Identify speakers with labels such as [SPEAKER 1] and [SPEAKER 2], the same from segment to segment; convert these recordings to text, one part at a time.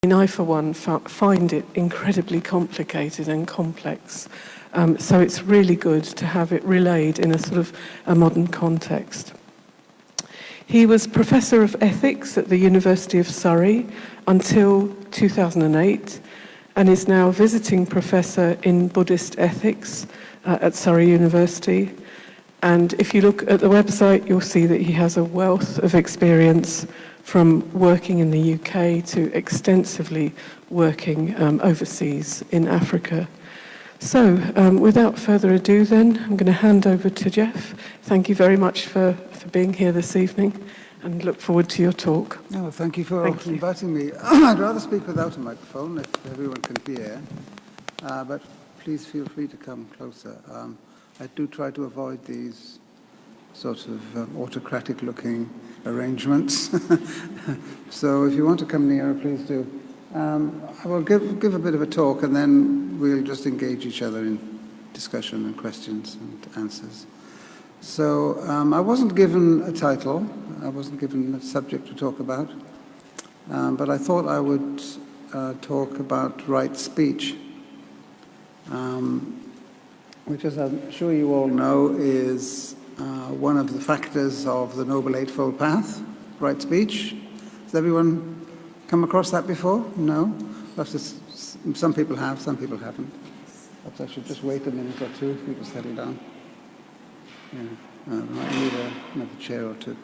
[SPEAKER 1] I, for one, find it incredibly complicated and complex. So it's really good to have it relayed in a sort of a modern context. He was Professor of Ethics at the University of Surrey until 2008 and is now visiting Professor in Buddhist Ethics at Surrey University. And if you look at the website, you'll see that he has a wealth of experience from working in the UK to extensively working overseas in Africa. So, without further ado then, I'm going to hand over to Jeff. Thank you very much for being here this evening and look forward to your talk.
[SPEAKER 2] No, thank you for inviting me. I'd rather speak without a microphone if everyone can hear, but please feel free to come closer. I do try to avoid these sort of autocratic-looking arrangements. So if you want to come nearer, please do. I will give a bit of a talk and then we'll just engage each other in discussion and questions and answers. So I wasn't given a title, I wasn't given a subject to talk about, but I thought I would talk about right speech, which, as I'm sure you all know, is one of the factors of the Noble Eightfold Path, right speech. Has everyone come across that before? No? Some people have, some people haven't. Perhaps I should just wait a minute or two if people settle down. Yeah. I might need another chair or two.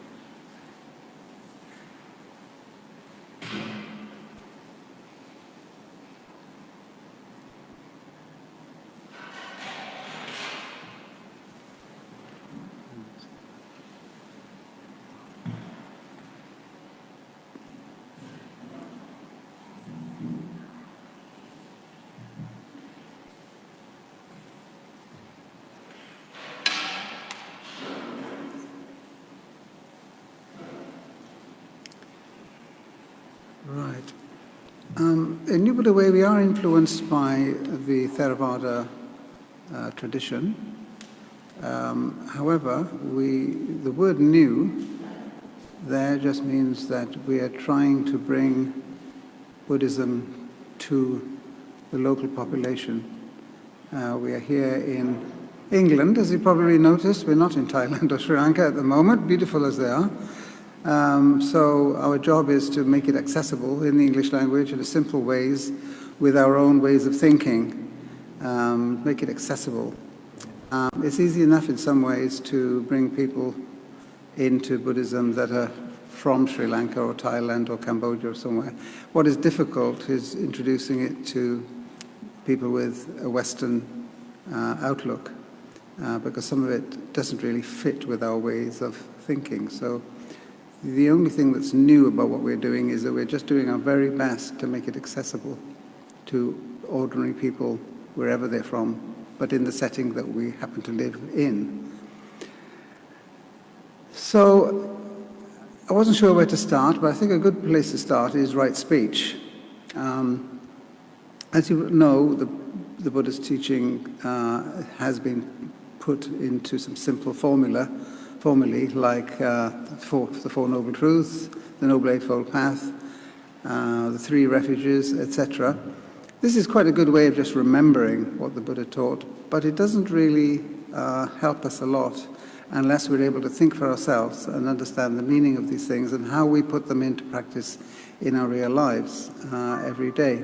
[SPEAKER 2] Right. In New Buddha way, we are influenced by the Theravada tradition. However, the word new there just means that we are trying to bring Buddhism to the local population. We are here in England, as you probably noticed. We're not in Thailand or Sri Lanka at the moment, beautiful as they are. So our job is to make it accessible in the English language in simple ways with our own ways of thinking, make it accessible. It's easy enough in some ways to bring people into Buddhism that are from Sri Lanka or Thailand or Cambodia or somewhere. What is difficult is introducing it to people with a Western outlook, because some of it doesn't really fit with our ways of thinking. So the only thing that's new about what we're doing is that we're just doing our very best to make it accessible to ordinary people wherever they're from, but in the setting that we happen to live in. So I wasn't sure where to start, but I think a good place to start is right speech. As you know, the Buddhist teaching has been put into some simple formulae like the Four Noble Truths, the Noble Eightfold Path, the Three Refuges, etc. This is quite a good way of just remembering what the Buddha taught, but it doesn't really help us a lot unless we're able to think for ourselves and understand the meaning of these things and how we put them into practice in our real lives every day.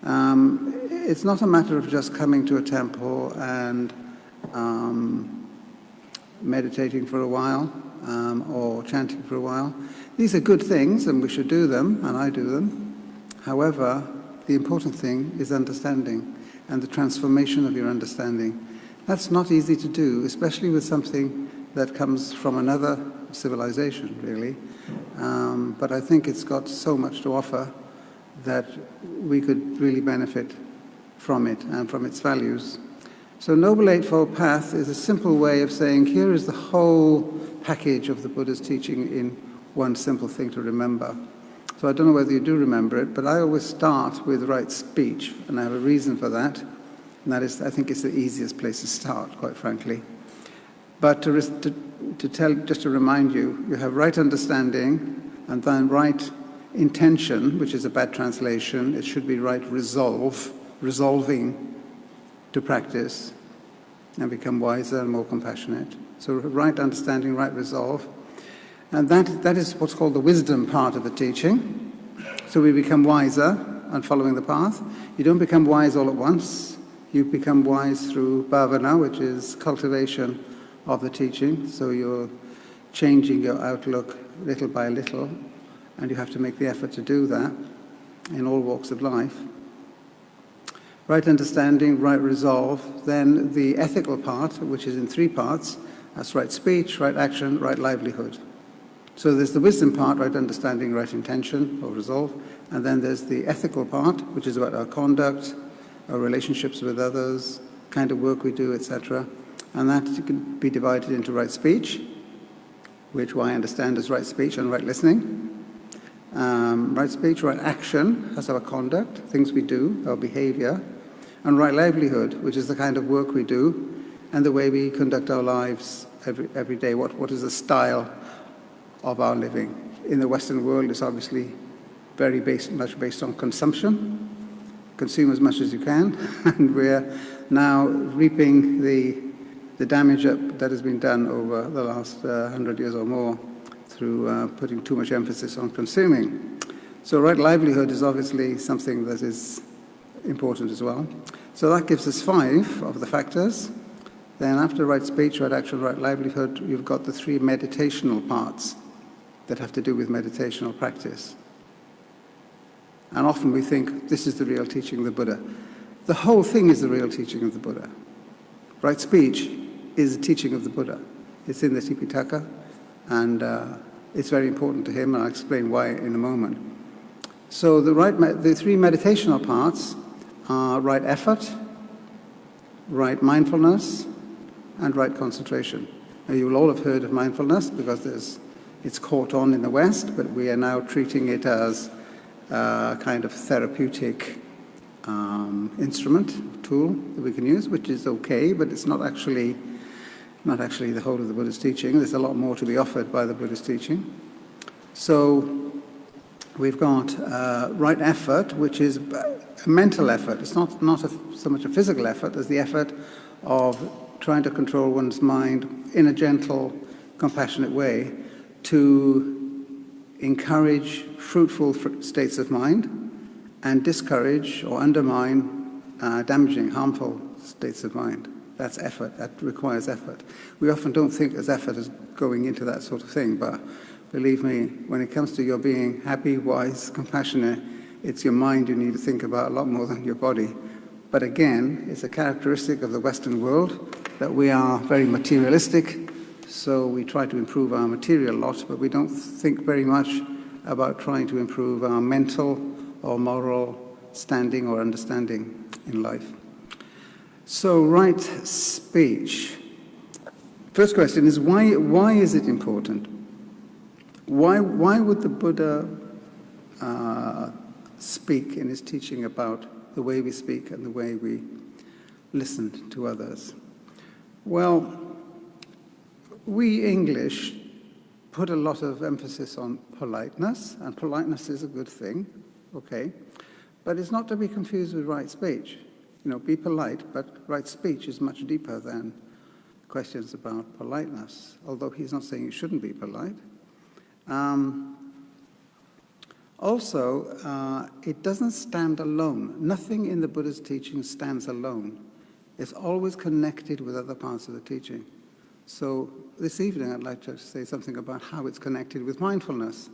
[SPEAKER 2] It's not a matter of just coming to a temple and meditating for a while or chanting for a while. These are good things and we should do them, and I do them. However, the important thing is understanding and the transformation of your understanding. That's not easy to do, especially with something that comes from another civilization, really. But I think it's got so much to offer that we could really benefit from it and from its values. So Noble Eightfold Path is a simple way of saying, here is the whole package of the Buddha's teaching in one simple thing to remember. So I don't know whether you do remember it, but I always start with right speech, and I have a reason for that. And that is, I think it's the easiest place to start, quite frankly. But just to remind you, you have right understanding, and then right intention, which is a bad translation. It should be right resolve, resolving to practice and become wiser and more compassionate. So right understanding, right resolve. And that is what's called the wisdom part of the teaching. So we become wiser and following the path. You don't become wise all at once. You become wise through bhavana, which is cultivation of the teaching. So you're changing your outlook little by little, and you have to make the effort to do that in all walks of life. Right understanding, right resolve. Then the ethical part, which is in 3 parts. That's right speech, right action, right livelihood. So there's the wisdom part, right understanding, right intention or resolve. And then there's the ethical part, which is about our conduct, our relationships with others, kind of work we do, etc. And that can be divided into right speech, which I understand as right speech and right listening. Right speech, right action, that's our conduct, things we do, our behavior. And right livelihood, which is the kind of work we do and the way we conduct our lives every day. What is the style of our living? In the Western world, it's obviously very much based on consumption. Consume as much as you can. And we're now reaping the damage that has been done over the last 100 years or more through putting too much emphasis on consuming. So right livelihood is obviously something that is important as well. So that gives us 5 of the factors. Then after right speech, right action, right livelihood, you've got the 3 meditational parts that have to do with meditational practice. And often we think this is the real teaching of the Buddha. The whole thing is the real teaching of the Buddha. Right speech is the teaching of the Buddha. It's in the Tipitaka, and it's very important to him, and I'll explain why in a moment. So the 3 meditational parts are right effort, right mindfulness, and right concentration. Now, you will all have heard of mindfulness because it's caught on in the West, but we are now treating it as a kind of therapeutic instrument, tool that we can use, which is okay, but it's not actually the whole of the Buddhist teaching. There's a lot more to be offered by the Buddhist teaching. So we've got right effort, which is a mental effort. It's not so much a physical effort as the effort of trying to control one's mind in a gentle, compassionate way to encourage fruitful states of mind and discourage or undermine damaging, harmful states of mind. That's effort. That requires effort. We often don't think as effort as going into that sort of thing, but believe me, when it comes to your being happy, wise, compassionate, it's your mind you need to think about a lot more than your body. But again, it's a characteristic of the Western world that we are very materialistic, so we try to improve our material lot, but we don't think very much about trying to improve our mental or moral standing or understanding in life. So, right speech. First question is, why is it important? Why would the Buddha speak in his teaching about the way we speak and the way we listen to others? Well, we English put a lot of emphasis on politeness, and politeness is a good thing, okay? But it's not to be confused with right speech. You know, be polite, but right speech is much deeper than questions about politeness, although he's not saying you shouldn't be polite. Also, it doesn't stand alone. Nothing in the Buddha's teaching stands alone. It's always connected with other parts of the teaching. So this evening I'd like to say something about how it's connected with mindfulness.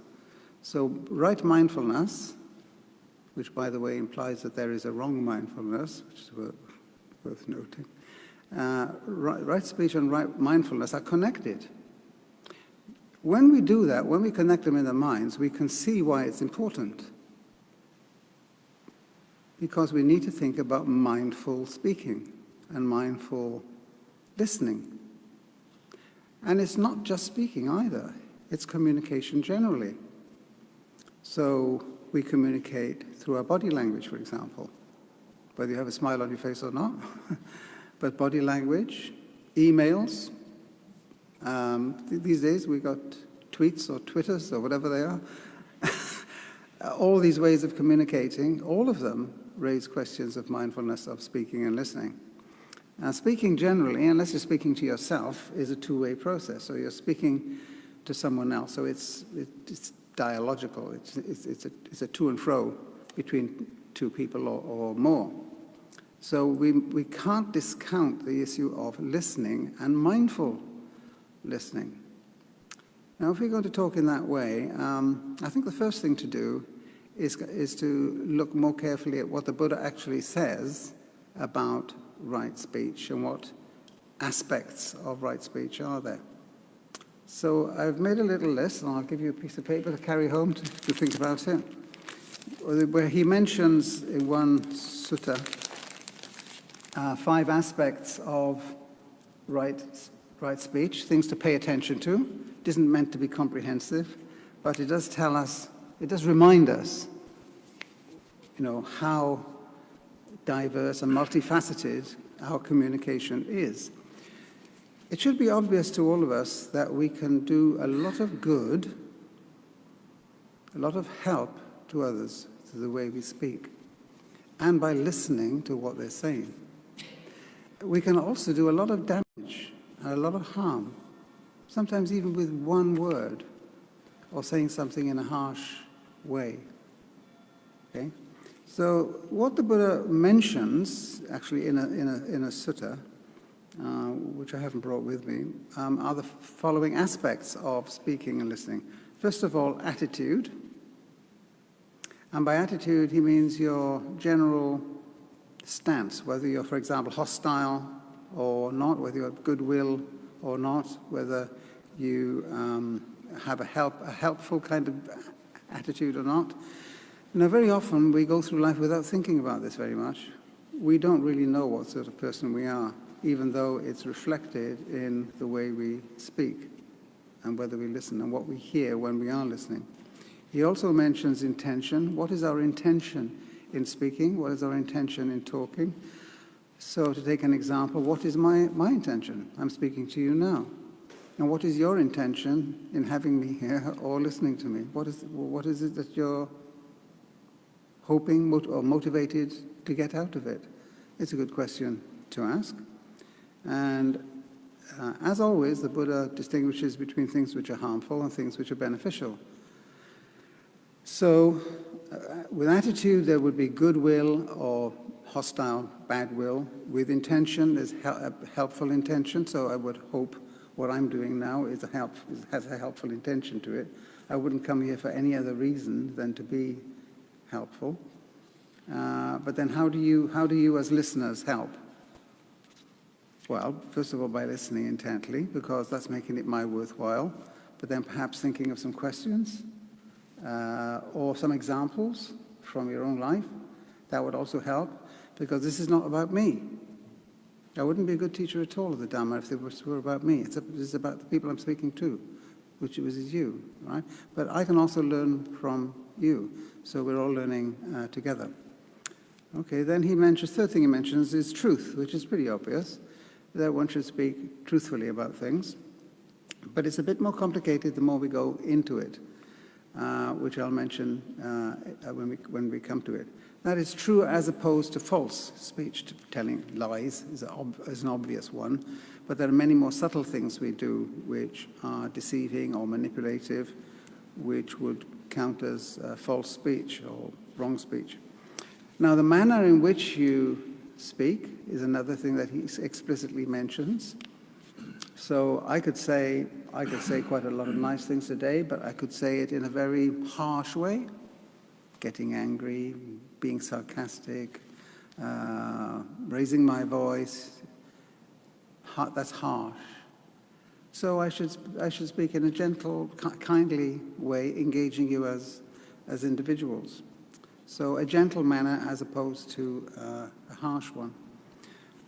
[SPEAKER 2] So right mindfulness, which by the way implies that there is a wrong mindfulness, which is worth noting, right speech and right mindfulness are connected. When we do that, when we connect them in the minds, we can see why it's important. Because we need to think about mindful speaking and mindful listening. And it's not just speaking either, it's communication generally. So we communicate through our body language, for example, whether you have a smile on your face or not. But body language, emails. These days we got tweets or Twitters or whatever they are. All these ways of communicating, all of them raise questions of mindfulness, of speaking and listening. Now, speaking generally, unless you're speaking to yourself, is a two-way process. So you're speaking to someone else. So it's dialogical. It's a to and fro between two people or more. So we can't discount the issue of listening and mindful listening. Now, if we're going to talk in that way, I think the first thing to do is to look more carefully at what the Buddha actually says about right speech and what aspects of right speech are there. So I've made a little list, and I'll give you a piece of paper to carry home to think about it, where he mentions in one sutta 5 aspects of right speech, things to pay attention to. It isn't meant to be comprehensive, but it does tell us, it does remind us, how diverse and multifaceted our communication is. It should be obvious to all of us that we can do a lot of good, a lot of help to others through the way we speak, and by listening to what they're saying. We can also do a lot of damage and a lot of harm, sometimes even with one word, or saying something in a harsh way. Okay? So what the Buddha mentions, actually in a sutta, which I haven't brought with me, are the following aspects of speaking and listening. First of all, attitude. And by attitude, he means your general stance, whether you're, for example, hostile or not, whether you have goodwill or not, whether you have a helpful kind of attitude or not. Very often we go through life without thinking about this very much. We don't really know what sort of person we are, even though it's reflected in the way we speak and whether we listen and what we hear when we are listening. He also mentions intention. What is our intention in speaking? What is our intention in talking? So to take an example, what is my intention? I'm speaking to you now. And what is your intention in having me here or listening to me? What is it that you're hoping or motivated to get out of it? It's a good question to ask. And as always, the Buddha distinguishes between things which are harmful and things which are beneficial. So with attitude, there would be goodwill or hostile bad will. With intention, there's helpful intention. So I would hope what I'm doing now has a helpful intention to it. I wouldn't come here for any other reason than to be helpful. But then how do you as listeners help? Well, first of all, by listening intently, because that's making it my worthwhile. But then perhaps thinking of some questions or some examples from your own life. That would also help, because this is not about me. I wouldn't be a good teacher at all of the Dhamma if it were about me. It's about the people I'm speaking to, which is you, right? But I can also learn from you, so we're all learning together. Okay, then third thing he mentions is truth, which is pretty obvious, that one should speak truthfully about things. But it's a bit more complicated the more we go into it, which I'll mention when we come to it. That is true as opposed to false speech. Telling lies is an obvious one, but there are many more subtle things we do which are deceiving or manipulative, which would count as false speech or wrong speech. Now, the manner in which you speak is another thing that he explicitly mentions. So I could say quite a lot of nice things today, but I could say it in a very harsh way, getting angry, being sarcastic, raising my voice. That's harsh. So I should speak in a gentle, kindly way, engaging you as individuals. So a gentle manner as opposed to a harsh one.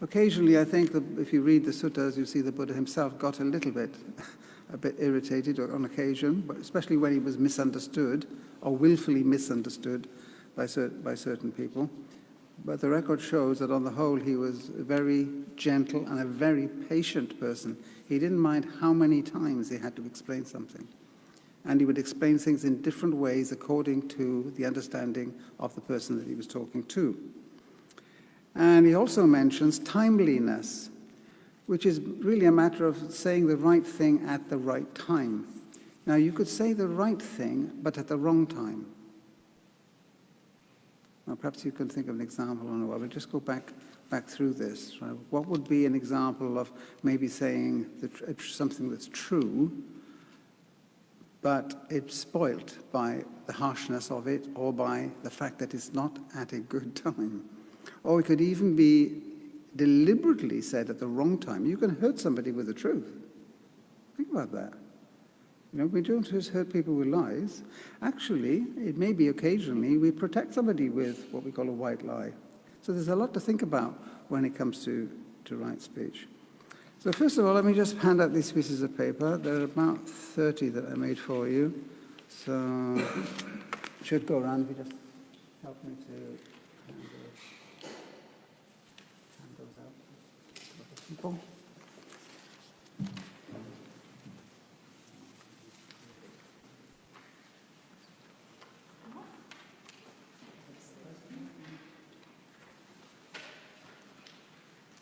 [SPEAKER 2] Occasionally, I think that if you read the suttas, you see the Buddha himself got a bit irritated on occasion, but especially when he was misunderstood or willfully misunderstood by certain people. But the record shows that on the whole, he was a very gentle and a very patient person. He didn't mind how many times he had to explain something. and he would explain things in different ways according to the understanding of the person that he was talking to. And he also mentions timeliness, which is really a matter of saying the right thing at the right time. Now, you could say the right thing, but at the wrong time. Now, perhaps you can think of an example on what. We'll just go back through this. Right? What would be an example of maybe saying something that's true, but it's spoilt by the harshness of it or by the fact that it's not at a good time? Or it could even be deliberately said at the wrong time. You can hurt somebody with the truth. Think about that. You know, we don't just hurt people with lies. Actually, it may be occasionally we protect somebody with what we call a white lie. So there's a lot to think about when it comes to right speech. So first of all, let me just hand out these pieces of paper. There are about 30 that I made for you. So it should go around. If you just help me to hand those out to other people.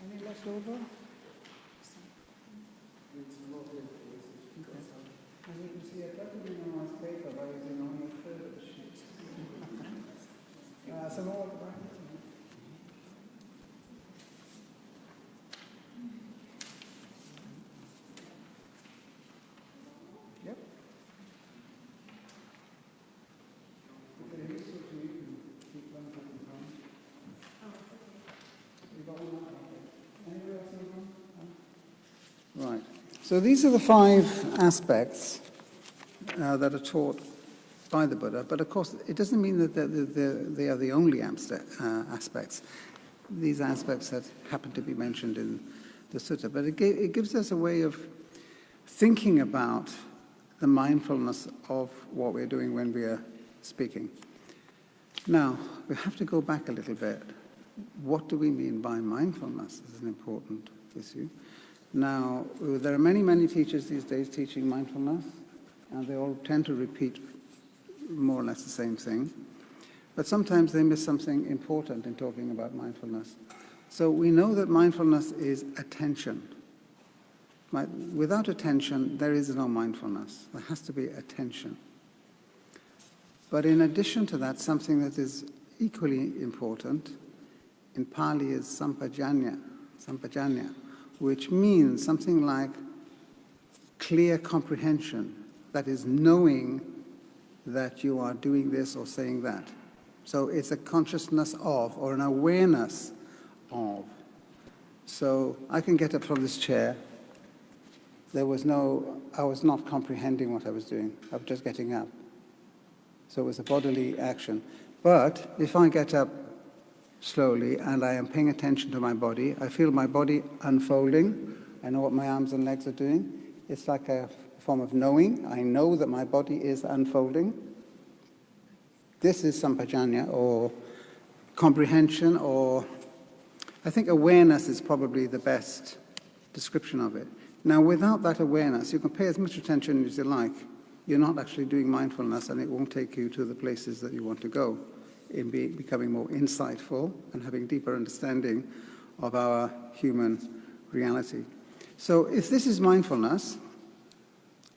[SPEAKER 2] Any left over? As you can see, I tried to do my paper by using only a third of the sheet. Some more at the back. Yep. If they're useful to you, you can keep them for the time. You got one more? Anybody else in the room? Right. So these are the 5 aspects that are taught by the Buddha, but of course it doesn't mean that they are the only aspects. These aspects that happen to be mentioned in the sutta, but it gives us a way of thinking about the mindfulness of what we're doing when we are speaking. Now, we have to go back a little bit. What do we mean by mindfulness? This is an important issue. Now, there are many teachers these days teaching mindfulness, and they all tend to repeat more or less the same thing. But sometimes they miss something important in talking about mindfulness. So we know that mindfulness is attention. Without attention, there is no mindfulness. There has to be attention. But in addition to that, something that is equally important in Pali is sampajanya, which means something like clear comprehension, that is knowing that you are doing this or saying that. So it's a consciousness of, or an awareness of. So I can get up from this chair. I was not comprehending what I was doing. I was just getting up. So it was a bodily action. But if I get up slowly and I am paying attention to my body, I feel my body unfolding. I know what my arms and legs are doing. It's like a form of knowing. I know that my body is unfolding. This is sampajanya, or comprehension, or I think awareness is probably the best description of it. Now, without that awareness, you can pay as much attention as you like. You're not actually doing mindfulness, and it won't take you to the places that you want to go in becoming more insightful and having deeper understanding of our human reality. So if this is mindfulness,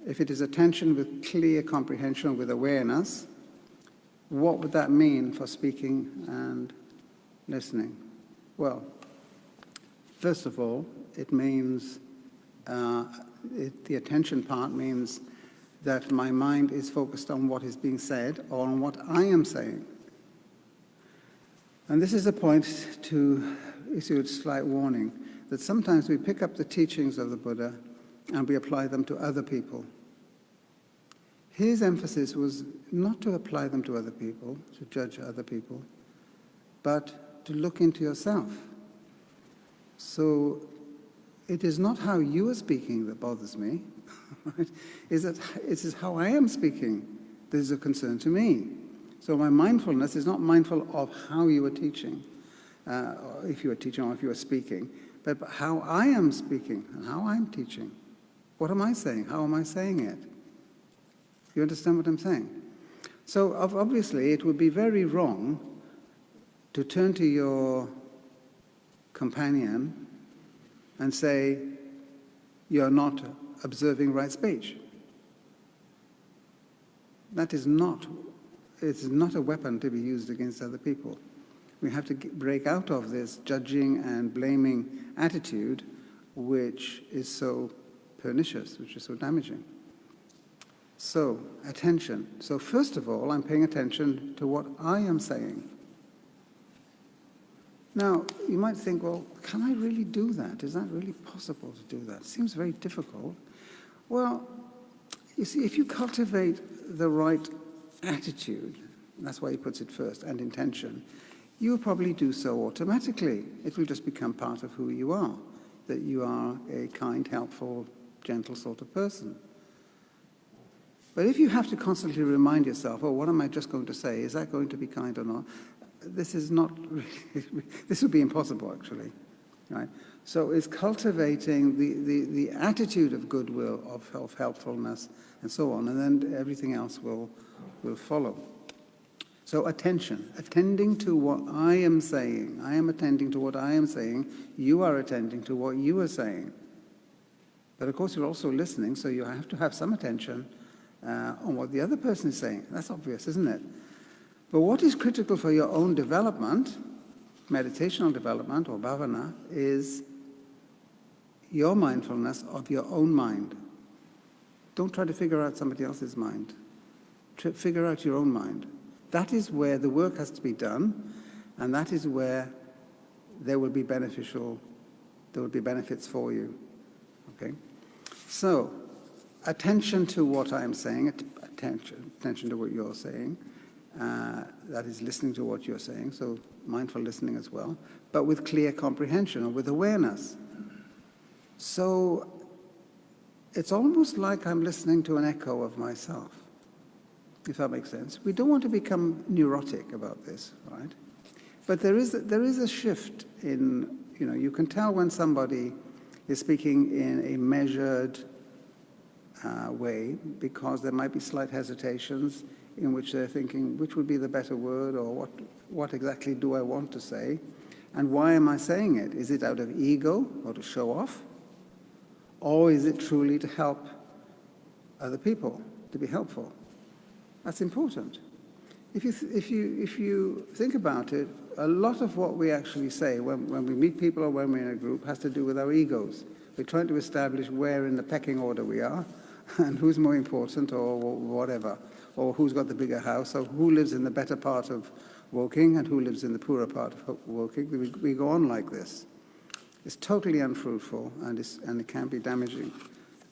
[SPEAKER 2] if it is attention with clear comprehension, with awareness, what would that mean for speaking and listening? Well, first of all, it means, the attention part means that my mind is focused on what is being said or on what I am saying. And this is a point to issue a slight warning, that sometimes we pick up the teachings of the Buddha and we apply them to other people. His emphasis was not to apply them to other people, to judge other people, but to look into yourself. So it is not how you are speaking that bothers me, right? It is how I am speaking that is of concern to me. So my mindfulness is not mindful of how you are teaching, or if you are teaching or if you are speaking, but how I am speaking and how I'm teaching. What am I saying? How am I saying it? You understand what I'm saying? So obviously it would be very wrong to turn to your companion and say, you're not observing right speech. That is not, it's not a weapon to be used against other people. We have to break out of this judging and blaming attitude which is so pernicious, which is so damaging. So, attention. So first of all, I'm paying attention to what I am saying. Now, you might think, well, can I really do that? Is that really possible to do that? It seems very difficult. Well, you see, if you cultivate the right attitude, that's why he puts it first, and intention, you'll probably do so automatically. It will just become part of who you are, that you are a kind, helpful, gentle sort of person. But if you have to constantly remind yourself, oh, what am I just going to say? Is that going to be kind or not? This is not really, this would be impossible, actually. Right? So it's cultivating the attitude of goodwill, of helpfulness, and so on, and then everything else will follow. So attention, attending to what I am saying. I am attending to what I am saying. You are attending to what you are saying. But of course you're also listening, so you have to have some attention on what the other person is saying. That's obvious, isn't it? But what is critical for your own development, meditational development or bhavana, is your mindfulness of your own mind. Don't try to figure out somebody else's mind. Figure out your own mind. That is where the work has to be done, and that is where there will be benefits for you. Okay? So, attention to what I'm saying, attention to what you're saying, that is listening to what you're saying, so mindful listening as well, but with clear comprehension or with awareness. So it's almost like I'm listening to an echo of myself, if that makes sense. We don't want to become neurotic about this, right? But there is a shift in, you can tell when somebody is speaking in a measured way, because there might be slight hesitations in which they're thinking, which would be the better word, or what exactly do I want to say, and why am I saying it? Is it out of ego or to show off, or is it truly to help other people, to be helpful? That's important. If you think about it, a lot of what we actually say when we meet people or when we're in a group has to do with our egos. We're trying to establish where in the pecking order we are, and who's more important, or whatever, or who's got the bigger house, or who lives in the better part of Woking and who lives in the poorer part of Woking. We go on like this. It's totally unfruitful, and it can be damaging.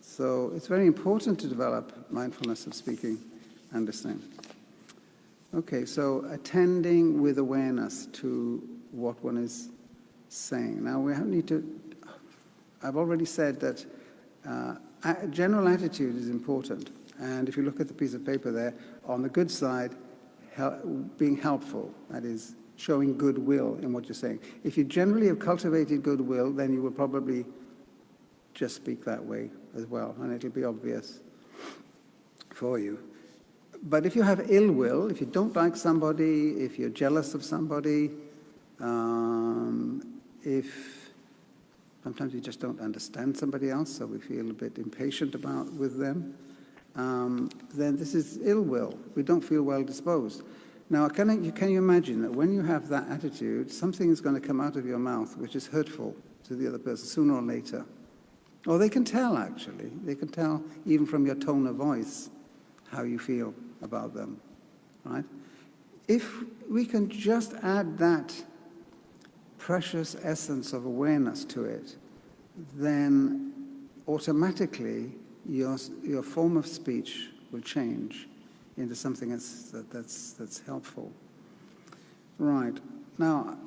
[SPEAKER 2] So it's very important to develop mindfulness of speaking and listening. Okay, so attending with awareness to what one is saying. Now we need to, I've already said that general attitude is important. And if you look at the piece of paper there, on the good side, being helpful, that is, showing goodwill in what you're saying. If you generally have cultivated goodwill, then you will probably just speak that way as well, and it'll be obvious for you. But if you have ill will, if you don't like somebody, if you're jealous of somebody, if sometimes you just don't understand somebody else, so we feel a bit impatient with them, then this is ill will. We don't feel well disposed. Now, can you imagine that when you have that attitude, something is going to come out of your mouth which is hurtful to the other person sooner or later? Or they can tell, actually. They can tell even from your tone of voice how you feel about them, right? If we can just add that precious essence of awareness to it, then automatically your form of speech will change into something that's helpful. Right. Now,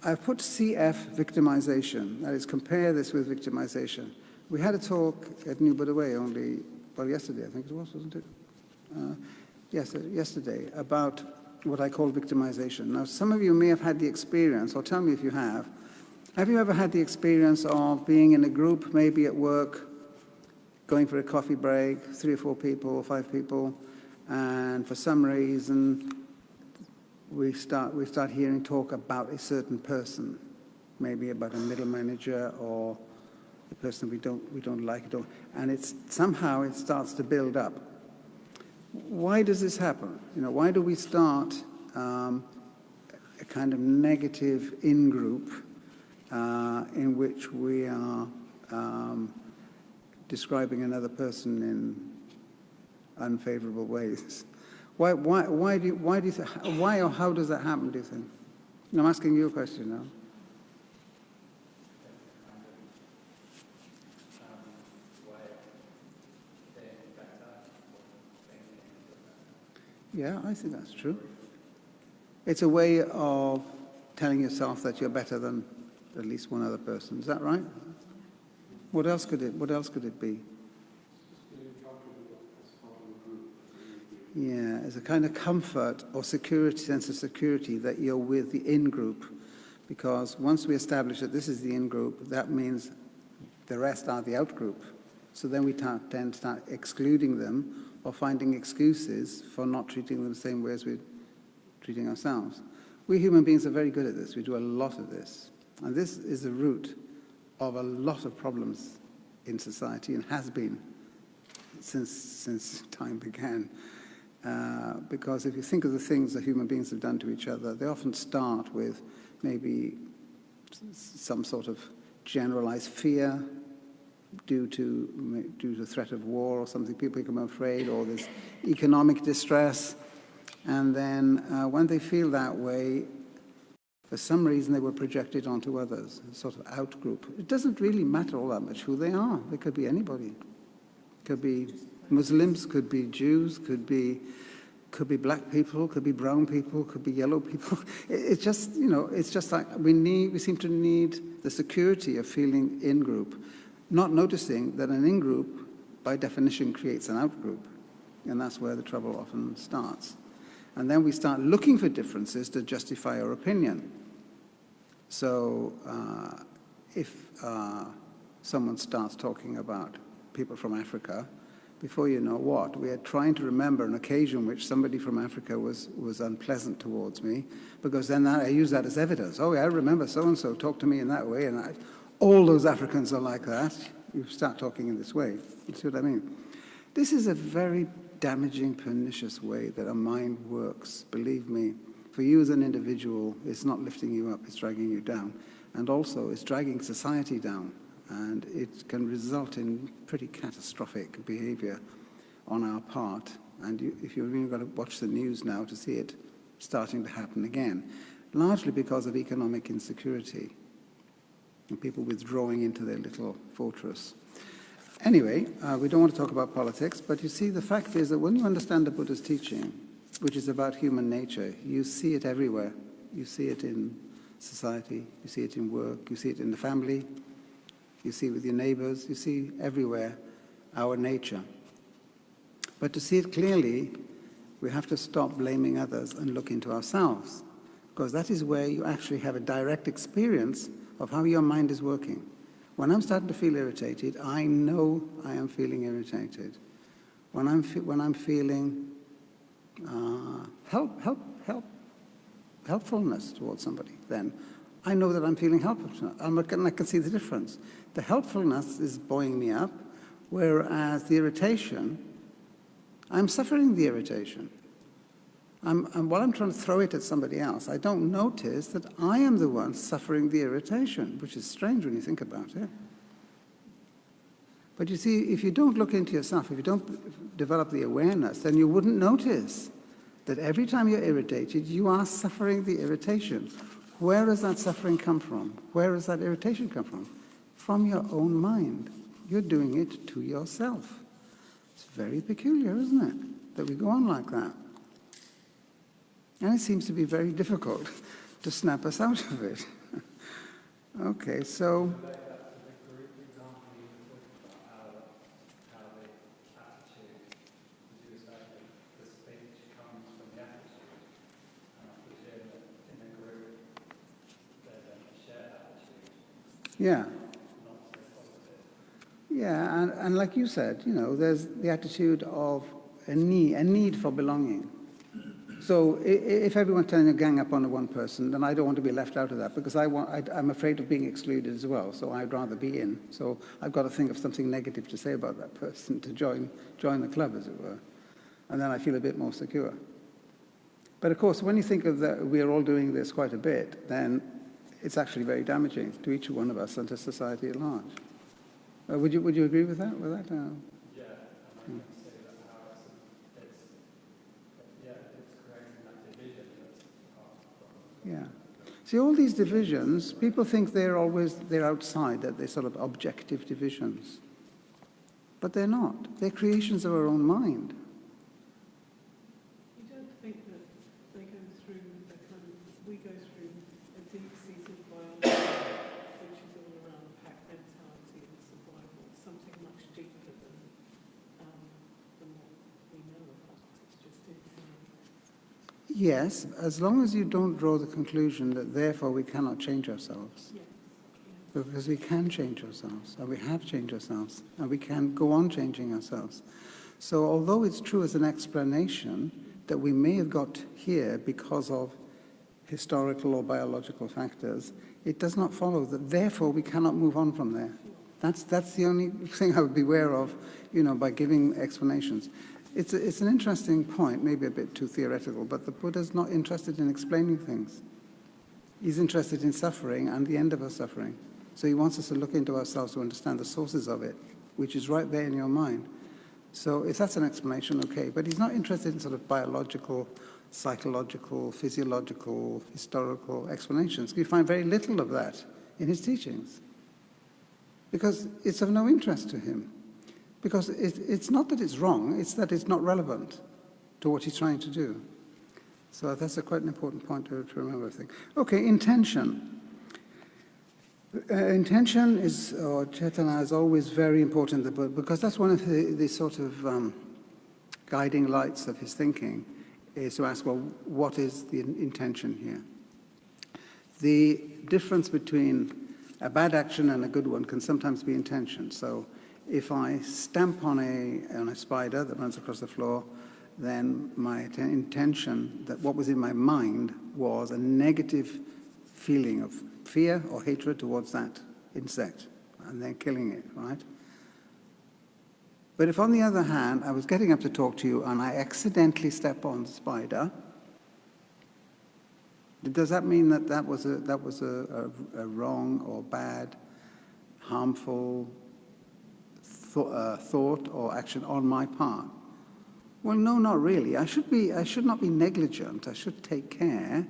[SPEAKER 2] I've put CF victimization. That is, compare this with victimization. We had a talk at New Buddha Way yesterday, I think it was, wasn't it? Yes, yesterday, about what I call victimization. Now, some of you may have had the experience, or tell me if you have. Have you ever had the experience of being in a group, maybe at work, going for a coffee break, 3 or 4 people, 5 people, and for some reason we start hearing talk about a certain person, maybe about a middle manager or a person we don't like at all, and somehow it starts to build up. Why does this happen? Why do we start a kind of negative in-group in which we are describing another person in unfavorable ways? Why or how does that happen, do you think? I'm asking you a question now. Yeah, I think that's true. It's a way of telling yourself that you're better than at least one other person. Is that right? What else could it be? Yeah, it's a kind of comfort or security, sense of security that you're with the in-group. Because once we establish that this is the in-group, that means the rest are the out-group. So then we tend to start excluding them or finding excuses for not treating them the same way as we're treating ourselves. We human beings are very good at this. We do a lot of this. And this is the root of a lot of problems in society and has been since time began. Because if you think of the things that human beings have done to each other, they often start with maybe some sort of generalized fear due to threat of war or something. People become afraid, or there's economic distress. And then when they feel that way, for some reason they were projected onto others, a sort of out-group. It doesn't really matter all that much who they are. They could be anybody. Could be Muslims, could be Jews, could be black people, could be brown people, could be yellow people. It's just, it's just like we seem to need the security of feeling in-group, not noticing that an in-group, by definition, creates an out-group. And that's where the trouble often starts. And then we start looking for differences to justify our opinion. So if someone starts talking about people from Africa, before you know what, we are trying to remember an occasion which somebody from Africa was unpleasant towards me, because then I use that as evidence. Oh, yeah, I remember so-and-so talked to me in that way, and all those Africans are like that. You start talking in this way. You see what I mean? This is a very damaging, pernicious way that a mind works. Believe me, for you as an individual, it's not lifting you up, it's dragging you down. And also, it's dragging society down. And it can result in pretty catastrophic behavior on our part. And if you're really going to watch the news now to see it starting to happen again, largely because of economic insecurity and people withdrawing into their little fortress. Anyway, we don't want to talk about politics, but you see, the fact is that when you understand the Buddha's teaching, which is about human nature, you see it everywhere. You see it in society, you see it in work, you see it in the family, you see it with your neighbors, you see everywhere our nature. But to see it clearly, we have to stop blaming others and look into ourselves, because that is where you actually have a direct experience of how your mind is working. When I'm starting to feel irritated, I know I am feeling irritated. When I'm feeling helpfulness towards somebody, then I know that I'm feeling helpful. I can see the difference. The helpfulness is buoying me up, whereas the irritation, I'm suffering the irritation. While I'm trying to throw it at somebody else, I don't notice that I am the one suffering the irritation, which is strange when you think about it. But you see, if you don't look into yourself, if you don't develop the awareness, then you wouldn't notice that every time you're irritated, you are suffering the irritation. Where does that suffering come from? Where does that irritation come from? From your own mind. You're doing it to yourself. It's very peculiar, isn't it, that we go on like that? And it seems to be very difficult to snap us out of it. Okay, so... Yeah, and like you said, there's the attitude of a need for belonging. So if everyone's telling to gang up on one person, then I don't want to be left out of that, because I'm afraid of being excluded as well, so I'd rather be in. So I've got to think of something negative to say about that person to join the club, as it were. And then I feel a bit more secure. But of course, when you think of that, we're all doing this quite a bit, then it's actually very damaging to each one of us and to society at large. Would you agree with that?
[SPEAKER 3] Yeah, and I can say that how it's creating that division that's part of the problem.
[SPEAKER 2] Yeah. See, all these divisions, people think they're outside, that they're sort of objective divisions. But they're not. They're creations of our own mind.
[SPEAKER 1] You don't think that they go through we go through a deep-seated biology, which is all around pack mentality and survival, something much deeper than what we know about. It's just infinite.
[SPEAKER 2] Yes, as long as you don't draw the conclusion that therefore we cannot change ourselves.
[SPEAKER 1] Yes.
[SPEAKER 2] Because we can change ourselves, and we have changed ourselves, and we can go on changing ourselves. So although it's true as an explanation that we may have got here because of historical or biological factors, it does not follow that therefore we cannot move on from there. That's the only thing I would beware of, by giving explanations. It's an interesting point, maybe a bit too theoretical, but the Buddha's not interested in explaining things. He's interested in suffering and the end of our suffering. So he wants us to look into ourselves to understand the sources of it, which is right there in your mind. So if that's an explanation, okay. But he's not interested in sort of biological, psychological, physiological, historical explanations. You find very little of that in his teachings, because it's of no interest to him. Because it's not that it's wrong, it's that it's not relevant to what he's trying to do. So that's quite an important point to remember, I think. Okay, intention. Intention or cetana is always very important in the book, because that's one of the sort of guiding lights of his thinking, is to ask, well, what is the intention here? The difference between a bad action and a good one can sometimes be intention. So if I stamp on a spider that runs across the floor, then my intention, that what was in my mind, was a negative feeling of fear or hatred towards that insect, and then killing it, right? But if, on the other hand, I was getting up to talk to you and I accidentally step on the spider, does that mean that was a wrong or bad, harmful thought or action on my part? Well, no, not really. I should not be negligent. I should take care.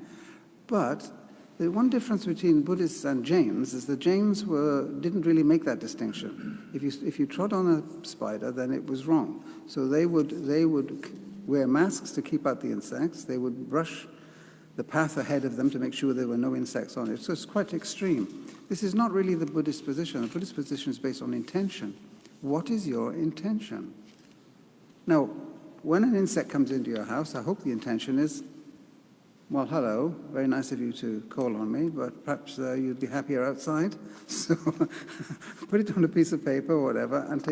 [SPEAKER 2] But the one difference between Buddhists and Jains is that Jains didn't really make that distinction. If you trod on a spider, then it was wrong. So they would wear masks to keep out the insects. They would brush the path ahead of them to make sure there were no insects on it. So it's quite extreme. This is not really the Buddhist position. The Buddhist position is based on intention. What is your intention? Now, when an insect comes into your house, I hope the intention is, well, hello, very nice of you to call on me, but perhaps you'd be happier outside. So put it on a piece of paper or whatever and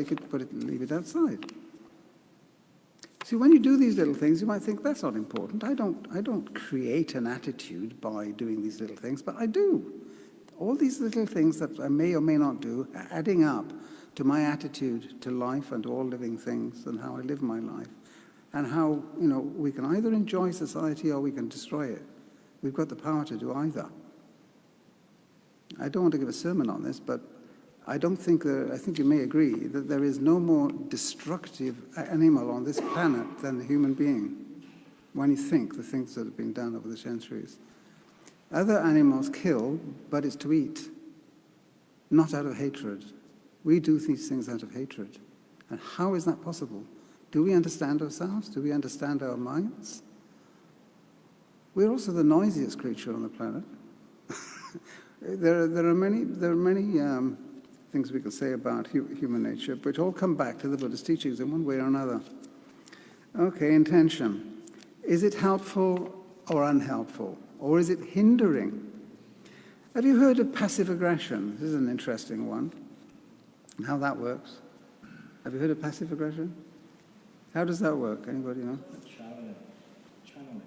[SPEAKER 2] leave it outside. See, when you do these little things, you might think, that's not important. I don't create an attitude by doing these little things, but I do. All these little things that I may or may not do are adding up to my attitude to life and to all living things and how I live my life. And how, we can either enjoy society or we can destroy it. We've got the power to do either. I don't want to give a sermon on this, but I think you may agree that there is no more destructive animal on this planet than the human being, when you think the things that have been done over the centuries. Other animals kill, but it's to eat, not out of hatred. We do these things out of hatred. And how is that possible? Do we understand ourselves? Do we understand our minds? We're also the noisiest creature on the planet. There are many things we can say about human nature, which all come back to the Buddhist teachings in one way or another. Okay, intention. Is it helpful or unhelpful? Or is it hindering? Have you heard of passive aggression? This is an interesting one, and how that works. Have you heard of passive aggression? How does that work? Anybody know?
[SPEAKER 3] Channeling feelings.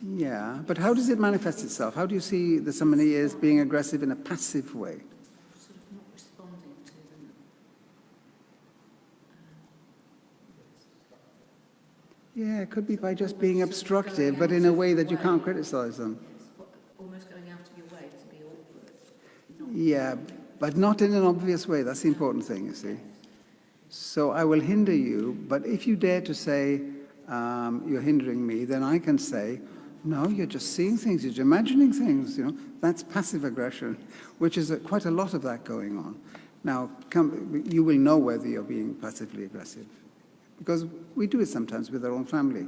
[SPEAKER 2] Yeah, but how does it manifest itself? How do you see the somebody is being aggressive in a passive way?
[SPEAKER 4] Sort of not responding to them.
[SPEAKER 2] Yeah, it could be by just being obstructive, but in a way that you can't criticize them.
[SPEAKER 4] Almost going out of your way to be awkward.
[SPEAKER 2] Yeah, but not in an obvious way. That's the important thing, you see. So I will hinder you, but if you dare to say you're hindering me, then I can say, no, you're just seeing things, you're imagining things, you know. That's passive aggression, which is quite a lot of that going on. Now, you will know whether you're being passively aggressive, because we do it sometimes with our own family.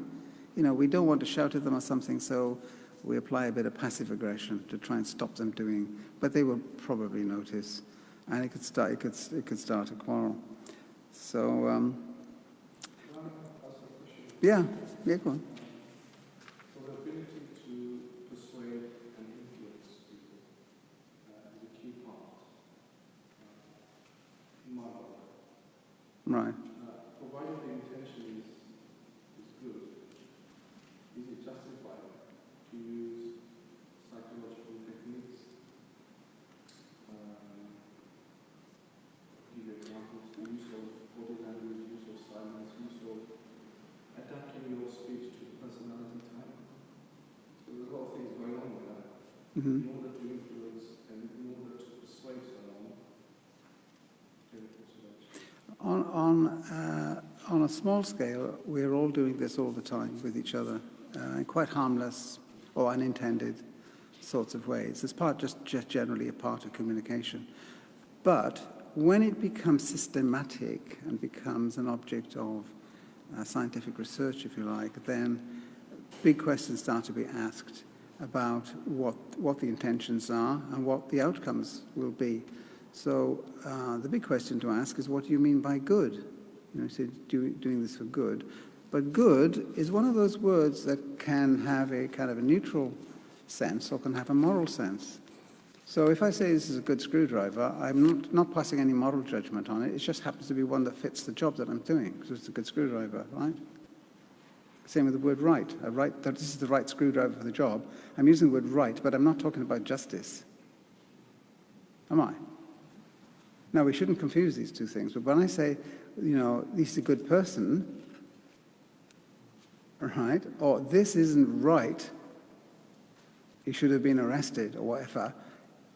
[SPEAKER 2] You know, we don't want to shout at them or something, so we apply a bit of passive aggression to try and stop them doing, but they will probably notice, and it could start a quarrel. So, yeah, go on.
[SPEAKER 3] So the ability to persuade and influence people is a key part in my life.
[SPEAKER 2] Right.
[SPEAKER 3] Provided the intention is good, is it justified to use psychological techniques? Give you examples, the use of body language, use of silence, use of adapting your speech to personality type. So there's a lot of things going on with that.
[SPEAKER 2] Mm-hmm.
[SPEAKER 3] In order to influence and in order to persuade someone,
[SPEAKER 2] On a small scale, we're all doing this all the time with each other, in quite harmless or unintended sorts of ways. It's just generally a part of communication. But when it becomes systematic and becomes an object of scientific research, if you like, then big questions start to be asked about what the intentions are and what the outcomes will be. So the big question to ask is, what do you mean by good? You know, so doing this for good. But good is one of those words that can have a kind of a neutral sense or can have a moral sense. So if I say this is a good screwdriver, I'm not passing any moral judgment on it. It just happens to be one that fits the job that I'm doing, because it's a good screwdriver, right? Same with the word right. That this is the right screwdriver for the job. I'm using the word right, but I'm not talking about justice. Am I? Now, we shouldn't confuse these two things, but when I say, you know, this is a good person, right, or this isn't right, he should have been arrested, or whatever,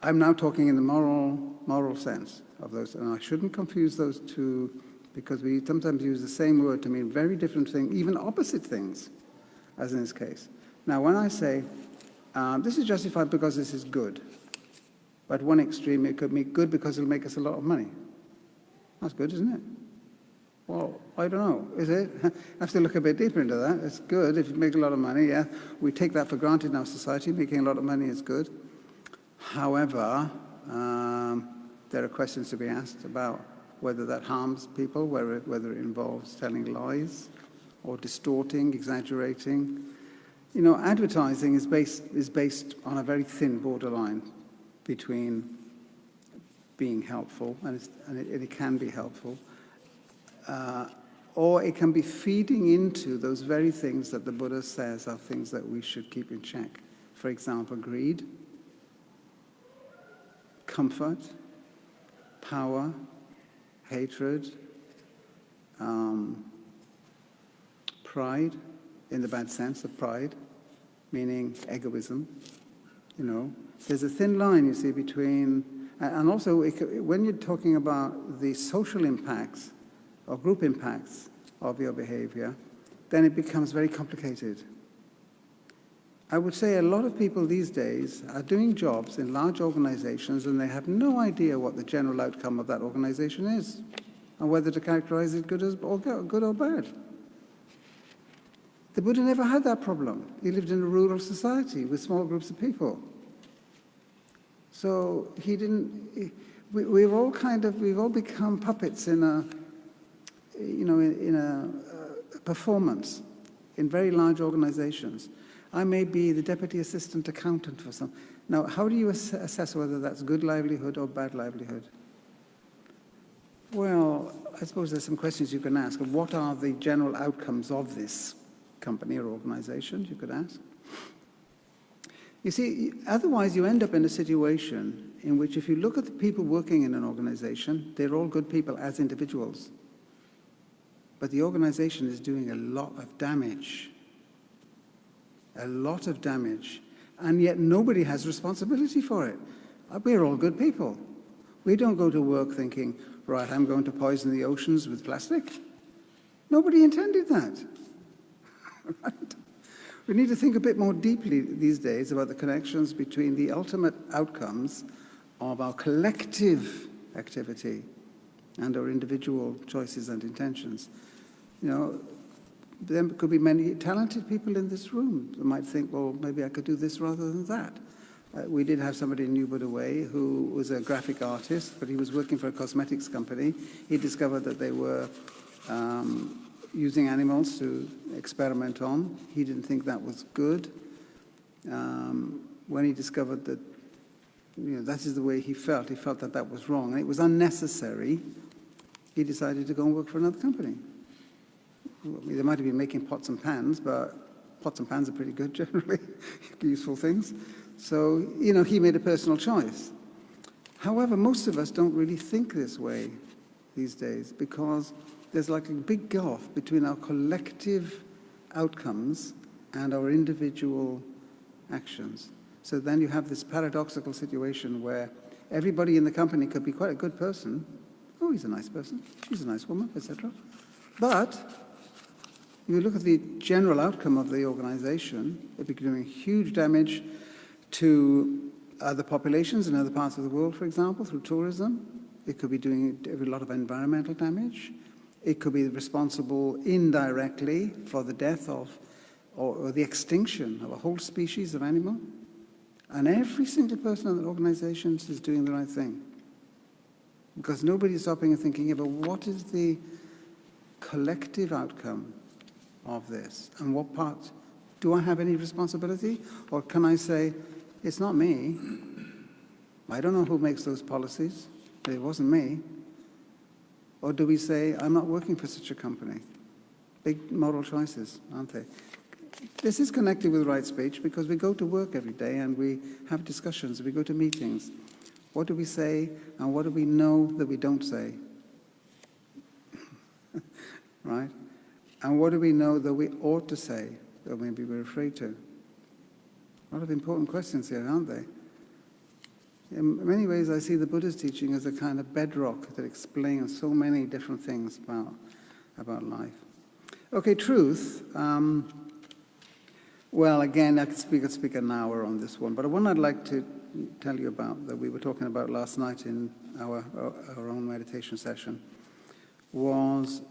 [SPEAKER 2] I'm now talking in the moral sense of those, and I shouldn't confuse those two, because we sometimes use the same word to mean very different things, even opposite things, as in this case. Now, when I say, this is justified because this is good, but one extreme, it could be good because it'll make us a lot of money. That's good, isn't it? Well, I don't know, is it? I have to look a bit deeper into that. It's good if you make a lot of money, yeah. We take that for granted in our society. Making a lot of money is good. However, there are questions to be asked about whether that harms people, whether it involves telling lies or distorting, exaggerating. You know, advertising is based on a very thin borderline between being helpful, and it can be helpful, or it can be feeding into those very things that the Buddha says are things that we should keep in check. For example, greed, comfort, power, hatred, pride, in the bad sense of pride, meaning egoism, you know. There's a thin line, you see, between, and also when you're talking about the social impacts or group impacts of your behavior, then it becomes very complicated. I would say a lot of people these days are doing jobs in large organizations and they have no idea what the general outcome of that organization is and whether to characterize it good or bad. The Buddha never had that problem. He lived in a rural society with small groups of people. So he didn't, we've all become puppets in a performance in very large organizations. I may be the deputy assistant accountant for some. Now, how do you assess whether that's good livelihood or bad livelihood? Well, I suppose there's some questions you can ask. What are the general outcomes of this company or organization, you could ask? You see, otherwise you end up in a situation in which if you look at the people working in an organization, they're all good people as individuals. But the organization is doing a lot of damage. A lot of damage. And yet nobody has responsibility for it. We're all good people. We don't go to work thinking, right, I'm going to poison the oceans with plastic. Nobody intended that. Right? We need to think a bit more deeply these days about the connections between the ultimate outcomes of our collective activity and our individual choices and intentions. You know, there could be many talented people in this room who might think, well, maybe I could do this rather than that. We did have somebody in New Buddha Way who was a graphic artist, but he was working for a cosmetics company. He discovered that they were using animals to experiment on. He didn't think that was good. When he discovered that, you know, that is the way he felt that that was wrong, and it was unnecessary, he decided to go and work for another company. I mean, they might have been making pots and pans, but pots and pans are pretty good generally, useful things. So, you know, he made a personal choice. However, most of us don't really think this way these days because there's like a big gulf between our collective outcomes and our individual actions. So then you have this paradoxical situation where everybody in the company could be quite a good person. Oh, he's a nice person, she's a nice woman, etc. But if you look at the general outcome of the organization, it'd be doing huge damage to other populations in other parts of the world, for example, through tourism. It could be doing a lot of environmental damage. It could be responsible indirectly for the death of or the extinction of a whole species of animal. And every single person in that organization is doing the right thing. Because nobody's stopping and thinking, yeah, but what is the collective outcome of this? And what part? Do I have any responsibility? Or can I say, it's not me. I don't know who makes those policies. But it wasn't me. Or do we say, I'm not working for such a company? Big moral choices, aren't they? This is connected with right speech because we go to work every day and we have discussions, we go to meetings. What do we say and what do we know that we don't say? Right? And what do we know that we ought to say that maybe we're afraid to? A lot of important questions here, aren't they? In many ways, I see the Buddha's teaching as a kind of bedrock that explains so many different things about life. Okay, truth. Well, again, I could speak an hour on this one, but one I'd like to tell you about that we were talking about last night in our own meditation session was,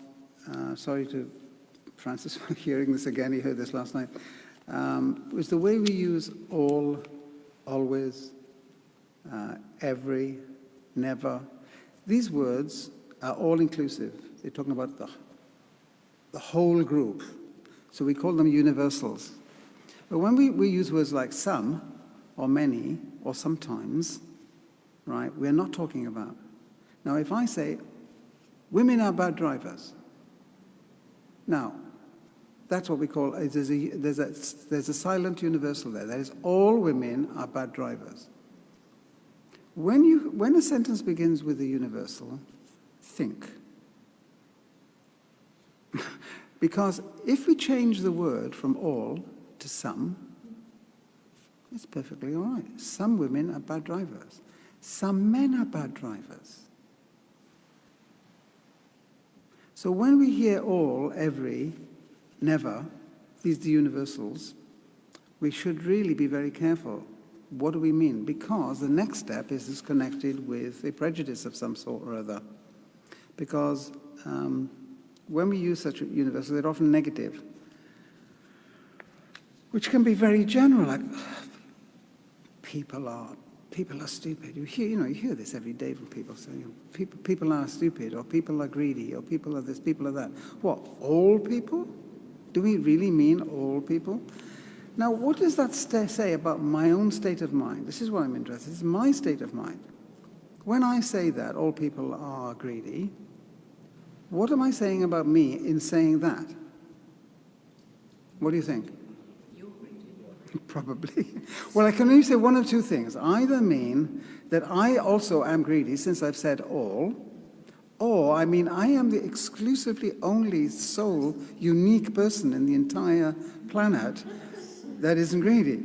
[SPEAKER 2] sorry to Francis for hearing this again, he heard this last night, was the way we use all, always, every, never. These words are all-inclusive. They're talking about the whole group. So we call them universals. But when we use words like some, or many, or sometimes, right, we're not talking about. Now, if I say, women are bad drivers, now, that's what we call, there's a silent universal there. That is, all women are bad drivers. When a sentence begins with a universal, think. Because if we change the word from all to some, it's perfectly all right. Some women are bad drivers. Some men are bad drivers. So when we hear all, every, never, these are the universals, we should really be very careful. What do we mean? Because the next step is connected with a prejudice of some sort or other. Because when we use such a universal, they're often negative, which can be very general, like people are stupid. You hear this every day from people saying, people are stupid, or people are greedy, or people are this, people are that. What, all people? Do we really mean all people? Now, what does that say about my own state of mind? This is what I'm interested in. This is my state of mind. When I say that all people are greedy, What am I saying about me in saying that? What do you think?
[SPEAKER 4] You're greedy.
[SPEAKER 2] Probably. Well, I can only say one of two things. Either mean that I also am greedy, since I've said all, or I mean I am the exclusively only sole unique person in the entire planet that isn't greedy,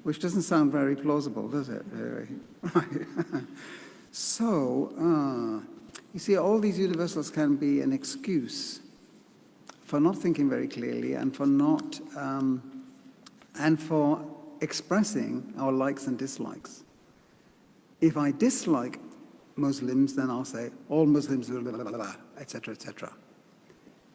[SPEAKER 2] which doesn't sound very plausible, does it? Right. So, you see, all these universals can be an excuse for not thinking very clearly and for not, and for expressing our likes and dislikes. If I dislike Muslims, then I'll say all Muslims, blah, blah, blah, blah, etc., etc.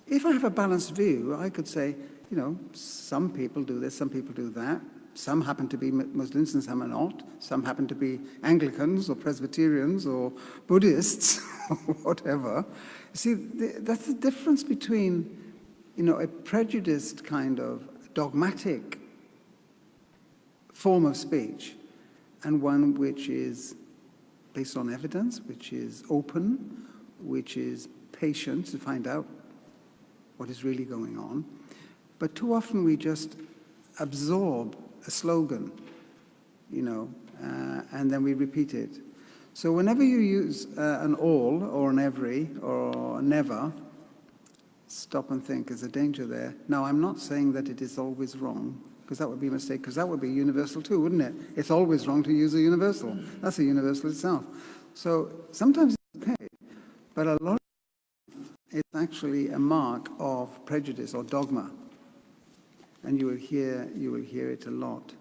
[SPEAKER 2] If I have a balanced view, I could say, you know, some people do this, some people do that. Some happen to be Muslims and some are not. Some happen to be Anglicans or Presbyterians or Buddhists or whatever. See, that's the difference between, you know, a prejudiced kind of dogmatic form of speech and one which is based on evidence, which is open, which is patient to find out what is really going on. But too often we just absorb a slogan, you know, and then we repeat it. So whenever you use an all or an every or a never, stop and think, there's a danger there. Now, I'm not saying that it is always wrong, because that would be a mistake, because that would be universal too, wouldn't it? It's always wrong to use a universal. That's a universal itself. So sometimes it's okay, but a lot of it's actually a mark of prejudice or dogma. And you will hear it a lot.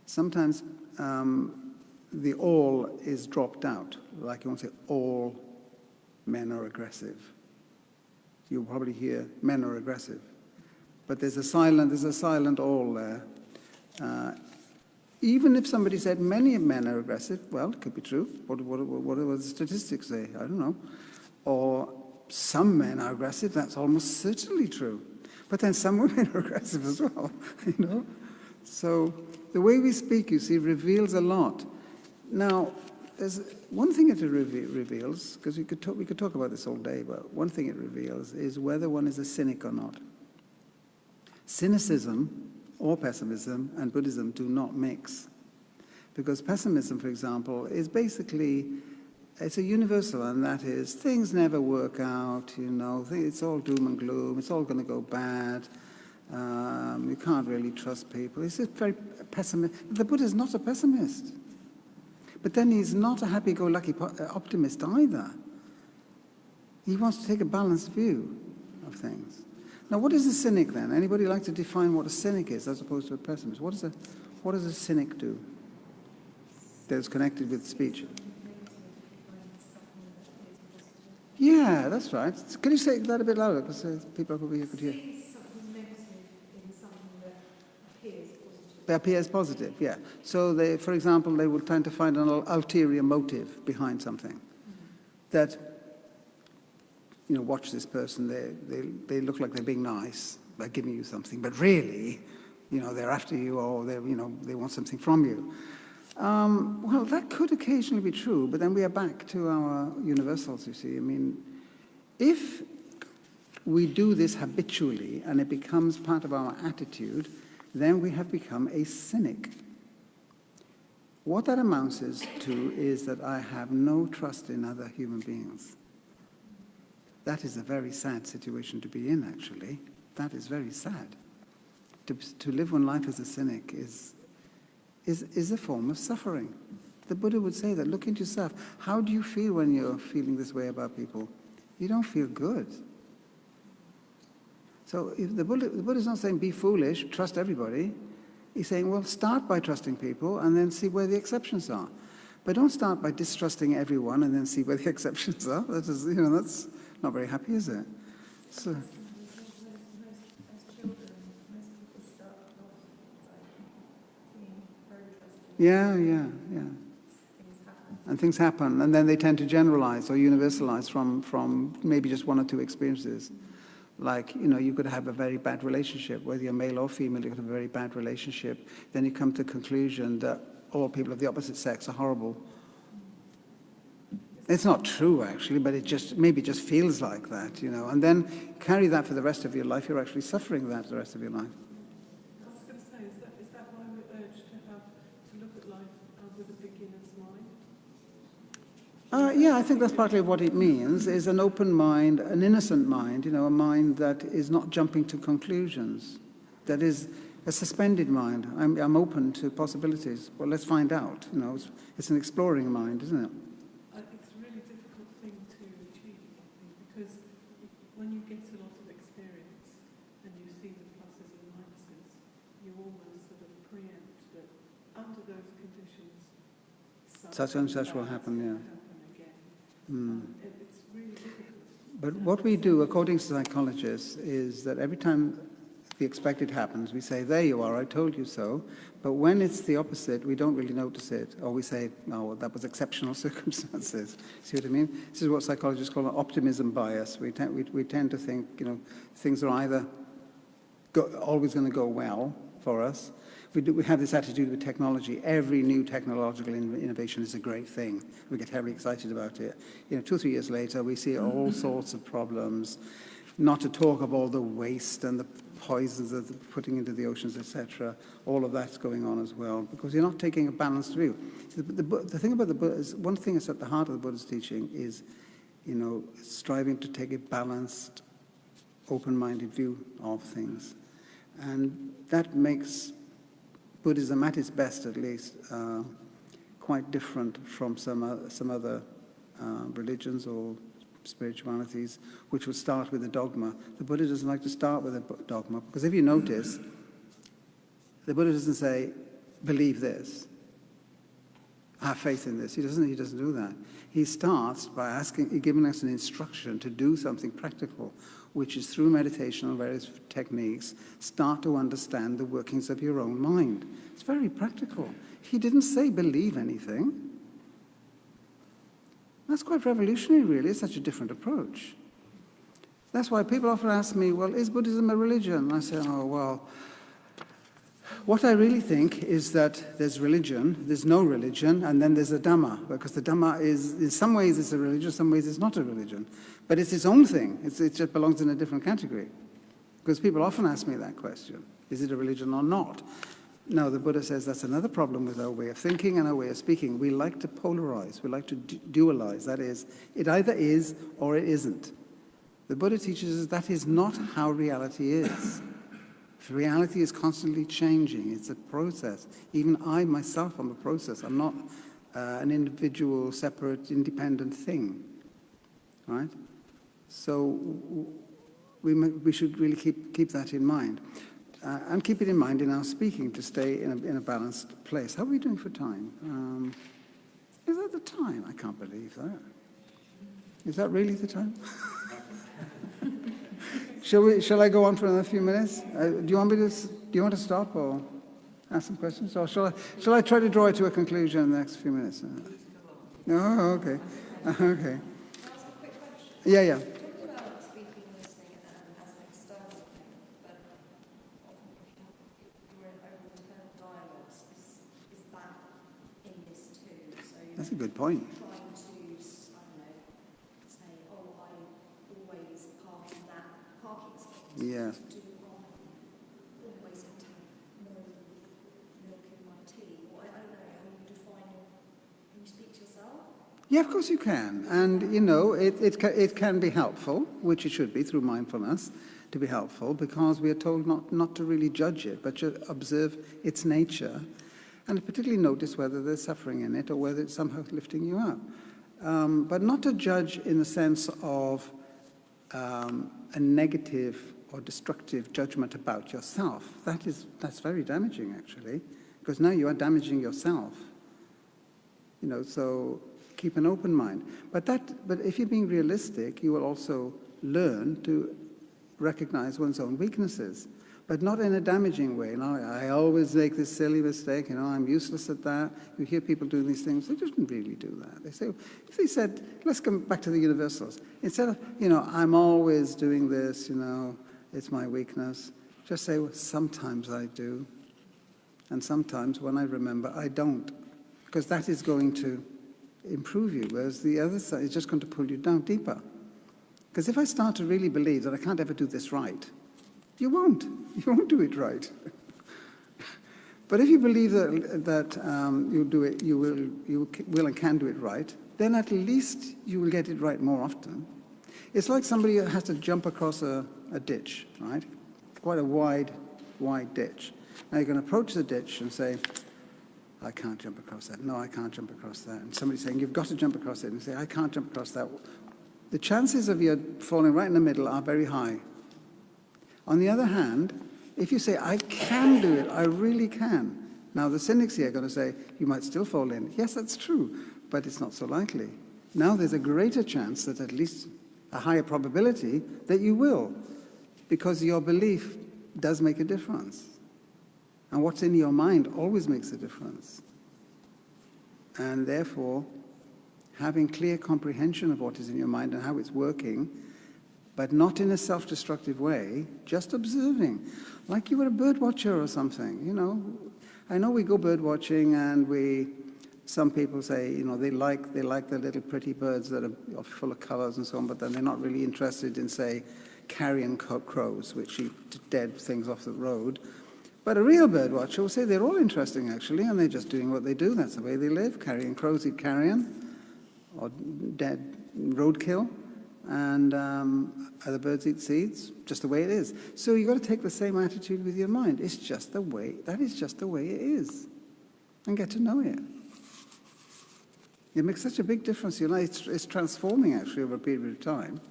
[SPEAKER 2] Sometimes the all is dropped out, like you want to say all men are aggressive. You'll probably hear men are aggressive, but there's a silent all there. Even if somebody said many men are aggressive, well, it could be true. What do the statistics say? I don't know. Or some men are aggressive. That's almost certainly true. But then some women are aggressive as well, you know? So the way we speak, you see, reveals a lot. Now, there's one thing it reveals, because we could talk about this all day, but one thing it reveals is whether one is a cynic or not. Cynicism or pessimism and Buddhism do not mix. Because pessimism, for example, is basically, it's a universal, and that is, things never work out, you know, it's all doom and gloom, it's all going to go bad, you can't really trust people. It's just very pessimistic. The Buddha is not a pessimist. But then he's not a happy-go-lucky optimist either. He wants to take a balanced view of things. Now, what is a cynic then? Anybody like to define what a cynic is as opposed to a pessimist? What does a cynic do that's connected with speech? Yeah, that's right. Can you say that a bit louder, because people over here could hear?
[SPEAKER 5] Something negative in something that appears positive.
[SPEAKER 2] That appears positive, yeah. So, they, for example, they will tend to find an ulterior motive behind something. That, you know, watch this person, they look like they're being nice by giving you something, but really, you know, they're after you, or they want something from you. Well, that could occasionally be true, but then we are back to our universals, you see. I mean, if we do this habitually and it becomes part of our attitude, then we have become a cynic. What that amounts to is that I have no trust in other human beings. That is a very sad situation to be in, actually. That is very sad. To live one life as a cynic is a form of suffering. The Buddha would say that. Look into yourself. How do you feel when you're feeling this way about people? You don't feel good. So if the Buddha's not saying be foolish, trust everybody. He's saying, well, start by trusting people and then see where the exceptions are. But don't start by distrusting everyone and then see where the exceptions are. That is, that's not very happy, is it? So. Yeah. And things happen, and then they tend to generalize or universalize from maybe just one or two experiences. Like, you could have a very bad relationship, whether you're male or female, you could have a very bad relationship. Then you come to the conclusion that all people of the opposite sex are horrible. It's not true, actually, but it just maybe just feels like that, and then carry that for the rest of your life. You're actually suffering that the rest of your life.
[SPEAKER 1] I was going to say, is that why we're urged to look at life with a beginner's mind?
[SPEAKER 2] Yeah, I think that's partly what it means, is an open mind, an innocent mind, a mind that is not jumping to conclusions, that is a suspended mind. I'm open to possibilities. Well, let's find out, It's an exploring mind, isn't it?
[SPEAKER 1] It's a really difficult thing to achieve, I think, because when you get a lot of experience and you see the pluses and minuses, you almost sort of preempt that under those conditions,
[SPEAKER 2] Such and such will happen, yeah.
[SPEAKER 1] Again. It's really difficult.
[SPEAKER 2] But what we do, according to psychologists, is that every time the expected happens, we say, there you are, I told you so. But when it's the opposite, we don't really notice it. Or we say, oh, well, that was exceptional circumstances. See what I mean? This is what psychologists call an optimism bias. We tend to think, things are either always going to go well for us. We have this attitude with technology. Every new technological innovation is a great thing. We get heavily excited about it. 2 or 3 years later, we see all sorts of problems, not to talk of all the waste and the poisons that they're putting into the oceans, etc. All of that's going on as well, because you're not taking a balanced view. The thing about the Buddha is, one thing that's at the heart of the Buddha's teaching is, striving to take a balanced, open-minded view of things. And that makes Buddhism, at its best at least, quite different from some other religions or spiritualities, which would start with a dogma. The Buddha doesn't like to start with a dogma, because if you notice, the Buddha doesn't say, believe this, have faith in this. He doesn't do that. He starts by giving us an instruction to do something practical, which is through meditation and various techniques, start to understand the workings of your own mind. It's very practical. He didn't say believe anything. That's quite revolutionary, really. It's such a different approach. That's why people often ask me, well, is Buddhism a religion? And I say, oh, well, what I really think is that there's religion, there's no religion, and then there's a Dhamma, because the Dhamma is, in some ways it's a religion, in some ways it's not a religion. But it's its own thing. It just belongs in a different category. Because people often ask me that question, is it a religion or not? No, the Buddha says that's another problem with our way of thinking and our way of speaking. We like to polarize, we like to dualize. That is, it either is or it isn't. The Buddha teaches us that is not how reality is. Reality is constantly changing. It's a process. Even I myself am a process. I'm not an individual, separate, independent thing. Right? So we should really keep that in mind. And keep it in mind in our speaking to stay in a balanced place. How are we doing for time? Is that the time? I can't believe that. Is that really the time? Shall I go on for another few minutes? Do you want to stop or ask some questions? Or shall I try to draw it to a conclusion in the next few minutes? No, okay. Okay. Yeah. That's a good point.
[SPEAKER 4] Trying to, say, oh, I always park in that parking spot.
[SPEAKER 2] Yeah.
[SPEAKER 4] Always have to have no milk in my tea. Or I don't know how you define your... Can you speak to yourself?
[SPEAKER 2] Yeah, of course you can. And, it can be helpful, which it should be through mindfulness, to be helpful, because we are told not to really judge it, but to observe its nature. And particularly notice whether there's suffering in it or whether it's somehow lifting you up. But not to judge in the sense of a negative or destructive judgment about yourself. That's very damaging, actually, because now you are damaging yourself. So keep an open mind. But if you're being realistic, you will also learn to recognize one's own weaknesses. But not in a damaging way. I always make this silly mistake, I'm useless at that. You hear people doing these things, they didn't really do that. If they said, let's come back to the universals. Instead of, I'm always doing this, it's my weakness. Just say, well, sometimes I do. And sometimes when I remember, I don't. Because that is going to improve you, whereas the other side is just going to pull you down deeper. Because if I start to really believe that I can't ever do this right, you won't. You won't do it right. But if you believe that you'll do it, you will and can do it right, then at least you will get it right more often. It's like somebody who has to jump across a ditch, right? Quite a wide ditch. Now you're going to approach the ditch and say, I can't jump across that. No, I can't jump across that. And somebody's saying, you've got to jump across it. And you say, I can't jump across that. The chances of you falling right in the middle are very high. On the other hand, if you say, I can do it, I really can. Now the cynics here are going to say, you might still fall in. Yes, that's true, but it's not so likely. Now there's a greater chance that at least a higher probability that you will, because your belief does make a difference. And what's in your mind always makes a difference. And therefore, having clear comprehension of what is in your mind and how it's working, but not in a self-destructive way, just observing, like you were a bird watcher or something, you know. I know we go bird watching and some people say, you know, they like the little pretty birds that are full of colors and so on, but then they're not really interested in, say, carrion crows, which eat dead things off the road. But a real bird watcher will say they're all interesting, actually, and they're just doing what they do. That's the way they live. Carrion crows eat carrion or dead roadkill, and other birds eat seeds, just the way it is. So you've got to take the same attitude with your mind. It's just the way, that is just the way it is, and get to know it. It makes such a big difference. You know, it's transforming, actually, over a period of time.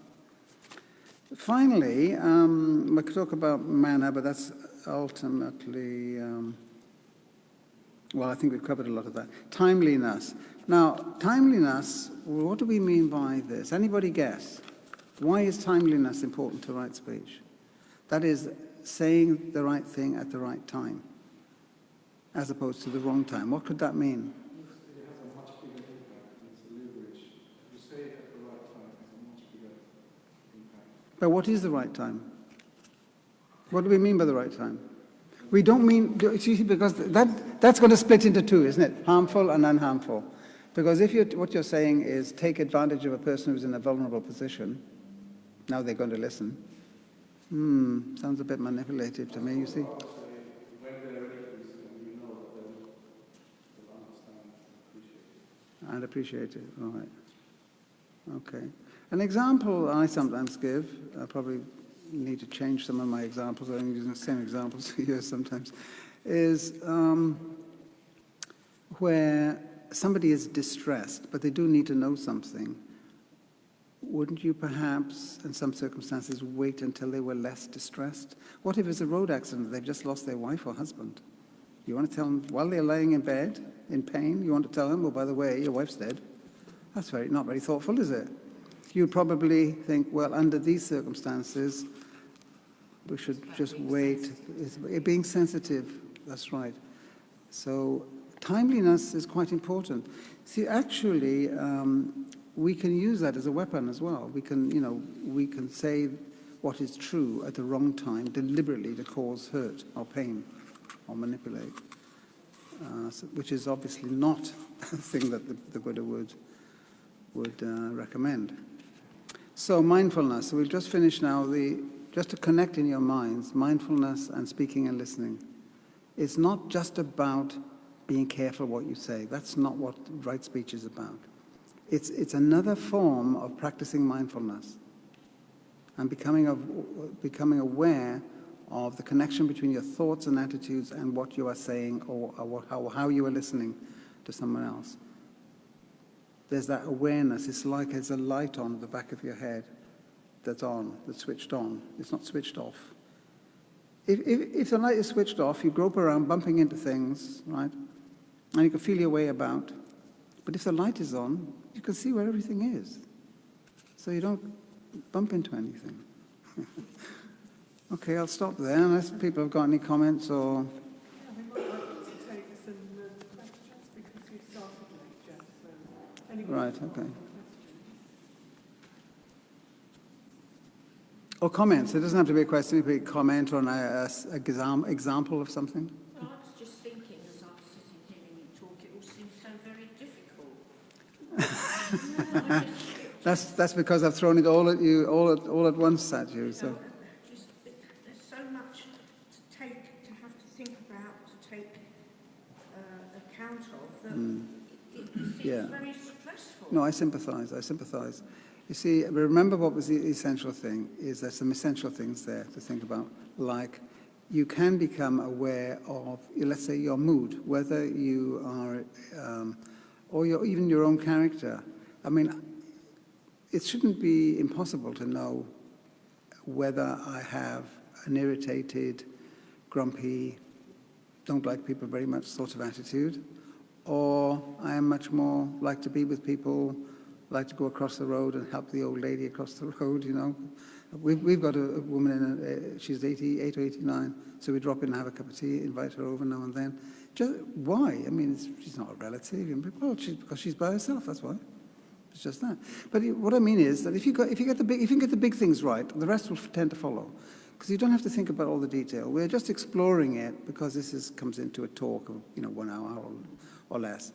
[SPEAKER 2] Finally, we could talk about manner, but that's ultimately, well, I think we've covered a lot of that. Timeliness. Now, timeliness, what do we mean by this? Anybody guess? Why is timeliness important to right speech? That is, saying the right thing at the right time, as opposed to the wrong time. What could that mean?
[SPEAKER 3] It has a much bigger impact. It's a leverage. You say it at the right time, it has a much bigger impact.
[SPEAKER 2] But what is the right time? What do we mean by the right time? We don't mean, because that's going to split into two, isn't it? Harmful and unharmful. Because if what you're saying is take advantage of a person who's in a vulnerable position, now they're going to listen. Sounds a bit manipulative to me, you see.
[SPEAKER 3] When they're ready to listen, you know that they'll understand and appreciate it.
[SPEAKER 2] And appreciate it, right. Okay. An example I sometimes give, I probably need to change some of my examples, I'm using the same examples here sometimes, is where somebody is distressed, but they do need to know something. Wouldn't you perhaps, in some circumstances, wait until they were less distressed? What if it's a road accident, they've just lost their wife or husband? You want to tell them, while they're laying in bed, in pain, you want to tell them, well, by the way, your wife's dead? That's not very thoughtful, is it? You'd probably think, well, under these circumstances, we should just wait. It's being sensitive, that's right. So timeliness is quite important. See, actually, we can use that as a weapon as well. We can say what is true at the wrong time deliberately to cause hurt or pain or manipulate, which is obviously not a thing that the Buddha would recommend. So mindfulness. So we've just finished now. Just to connect in your minds, mindfulness and speaking and listening. It's not just about being careful what you say. That's not what right speech is about. It's another form of practicing mindfulness and becoming aware of the connection between your thoughts and attitudes and what you are saying or how you are listening to someone else. There's that awareness. It's like there's a light on at the back of your head that's on, that's switched on. It's not switched off. If the light is switched off, you grope around bumping into things, right? And you can feel your way about. But if the light is on, you can see where everything is. So you don't bump into anything. Okay, I'll stop there unless people have got any comments or...
[SPEAKER 1] We might like to take some questions because you started late, Jeff. So anybody
[SPEAKER 2] Right,
[SPEAKER 1] who's got
[SPEAKER 2] okay.
[SPEAKER 1] a question?
[SPEAKER 2] Or comments. It doesn't have to be a question. It could be a comment or an example of something.
[SPEAKER 6] Well, I was just thinking as I was sitting hearing you talk, it all seems so very difficult.
[SPEAKER 2] That's because I've thrown it all at you, all at once at you. So.
[SPEAKER 6] There's so much to have to think about, to take account of, that it seems very stressful.
[SPEAKER 2] No, I sympathise. You see, remember what was the essential thing, is there's some essential things there to think about, like you can become aware of, let's say, your mood, whether you are, or even your own character. I mean, it shouldn't be impossible to know whether I have an irritated, grumpy, don't like people very much sort of attitude, or I am much more like to be with people, like to go across the road and help the old lady across the road, you know. We've got a woman, she's 88 or 89, so we drop in and have a cup of tea, invite her over now and then. Just, why? I mean, she's not a relative. Well, because she's by herself, that's why. It's just that. But what I mean is that if you can get the big things right, the rest will tend to follow. Because you don't have to think about all the detail. We're just exploring it because this comes into a talk of 1 hour or less.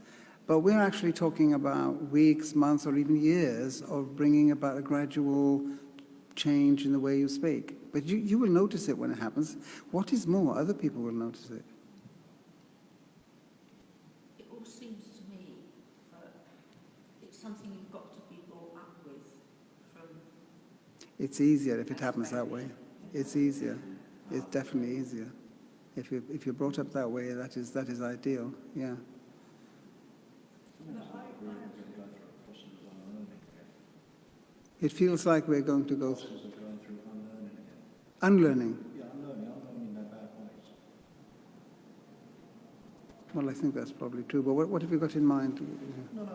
[SPEAKER 2] But we're actually talking about weeks, months, or even years of bringing about a gradual change in the way you speak. But you will notice it when it happens. What is more, other people will notice it.
[SPEAKER 6] It all seems to me it's something you've got to be brought up with from...
[SPEAKER 2] It's easier if it happens that way. It's easier. It's definitely easier. If you're brought up that way, that is ideal, yeah. It feels like we're going to go through unlearning.
[SPEAKER 3] Yeah, unlearning their bad ways.
[SPEAKER 2] Well, I think that's probably true, but what have you got in mind?
[SPEAKER 3] No, mine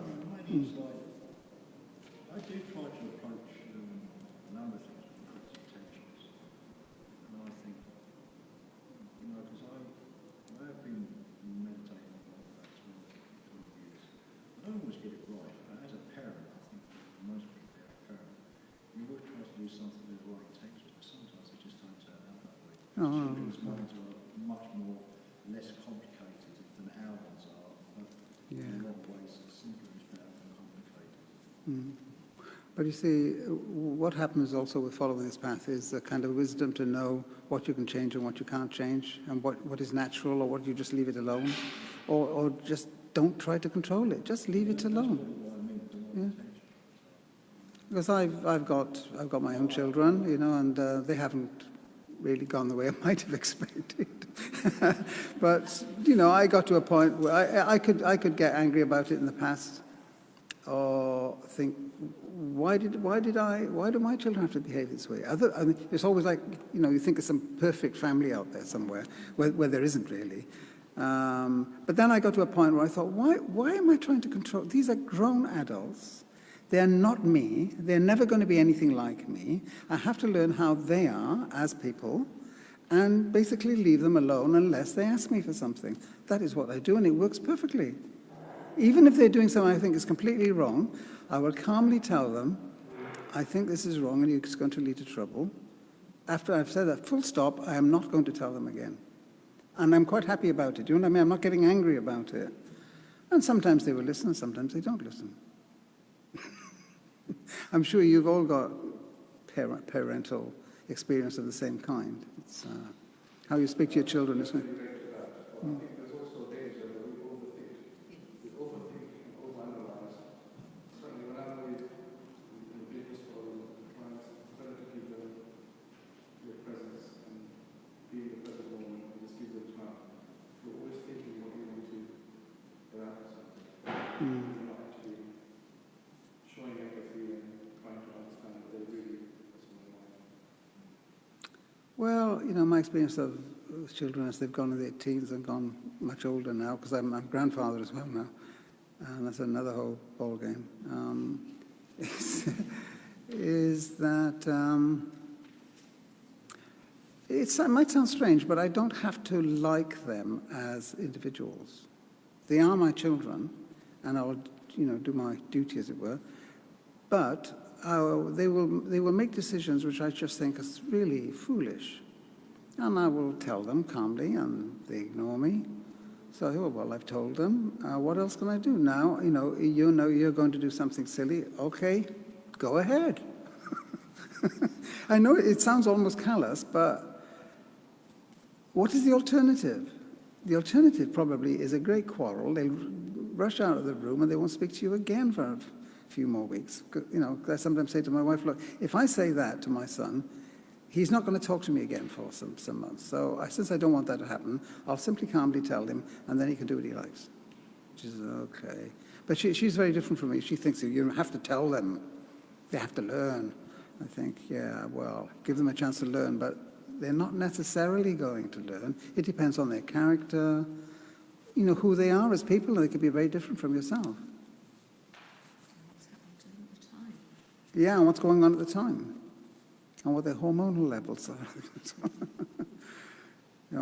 [SPEAKER 3] is like, I do try to approach a number of things with good intentions. And I think, because I have been meditating on that for 20 years. I don't always get it right, but as a parent, I think most people as a parent, you would try to do something with the right intentions, but sometimes it just don't turn out that way. Children's minds are much more less complicated than our ones are, but in a lot of ways, simpler is better than complicated.
[SPEAKER 2] But you see, what happens also with following this path is the kind of wisdom to know what you can change and what you can't change, and what is natural or what you just leave it alone, or just don't try to control it. Just leave it alone. Yeah. Because I've got my own children, and they haven't really gone the way I might have expected. But I got to a point where I could get angry about it in the past, or think, why do my children have to behave this way? It's always like, you think of some perfect family out there somewhere where there isn't really. But then I got to a point where I thought, why am I trying to control? These are grown adults. They're not me. They're never going to be anything like me. I have to learn how they are as people and basically leave them alone unless they ask me for something. That is what I do, and it works perfectly. Even if they're doing something I think is completely wrong, I will calmly tell them, I think this is wrong and it's going to lead to trouble. After I've said that, full stop, I am not going to tell them again. And I'm quite happy about it. Do you know what I mean? I'm not getting angry about it. And sometimes they will listen, and sometimes they don't listen. I'm sure you've all got parental experience of the same kind. It's how you speak to your children, isn't it?
[SPEAKER 3] I think there's also a danger that we overthink and overanalyze. Certainly when I'm with business or clients, it's better to give them your presence and be in the present moment and just give them time. You're always thinking what you want to get out of something. You're not actually showing empathy and trying to understand what they really want.
[SPEAKER 2] Well, my experience of children as they've gone in their teens and gone much older now, because I'm a grandfather as well now, and that's another whole ball game, is that it might sound strange, but I don't have to like them as individuals. They are my children, and I'll do my duty, as it were, but they will make decisions which I just think are really foolish. And I will tell them calmly, and they ignore me. So I thought, well, I've told them. What else can I do? Now, you're going to do something silly. Okay, go ahead. I know it sounds almost callous, but what is the alternative? The alternative probably is a great quarrel. They'll rush out of the room and they won't speak to you again for a few more weeks. I sometimes say to my wife, look, if I say that to my son, he's not going to talk to me again for some months. So since I don't want that to happen, I'll simply calmly tell him, and then he can do what he likes. She says, okay. But she's very different from me. She thinks you have to tell them. They have to learn. I think, yeah, well, give them a chance to learn, but they're not necessarily going to learn. It depends on their character, who they are as people. They could be very different from yourself.
[SPEAKER 7] What's happening to them at the time?
[SPEAKER 2] Yeah, and what's going on at the time. And what their hormonal levels are.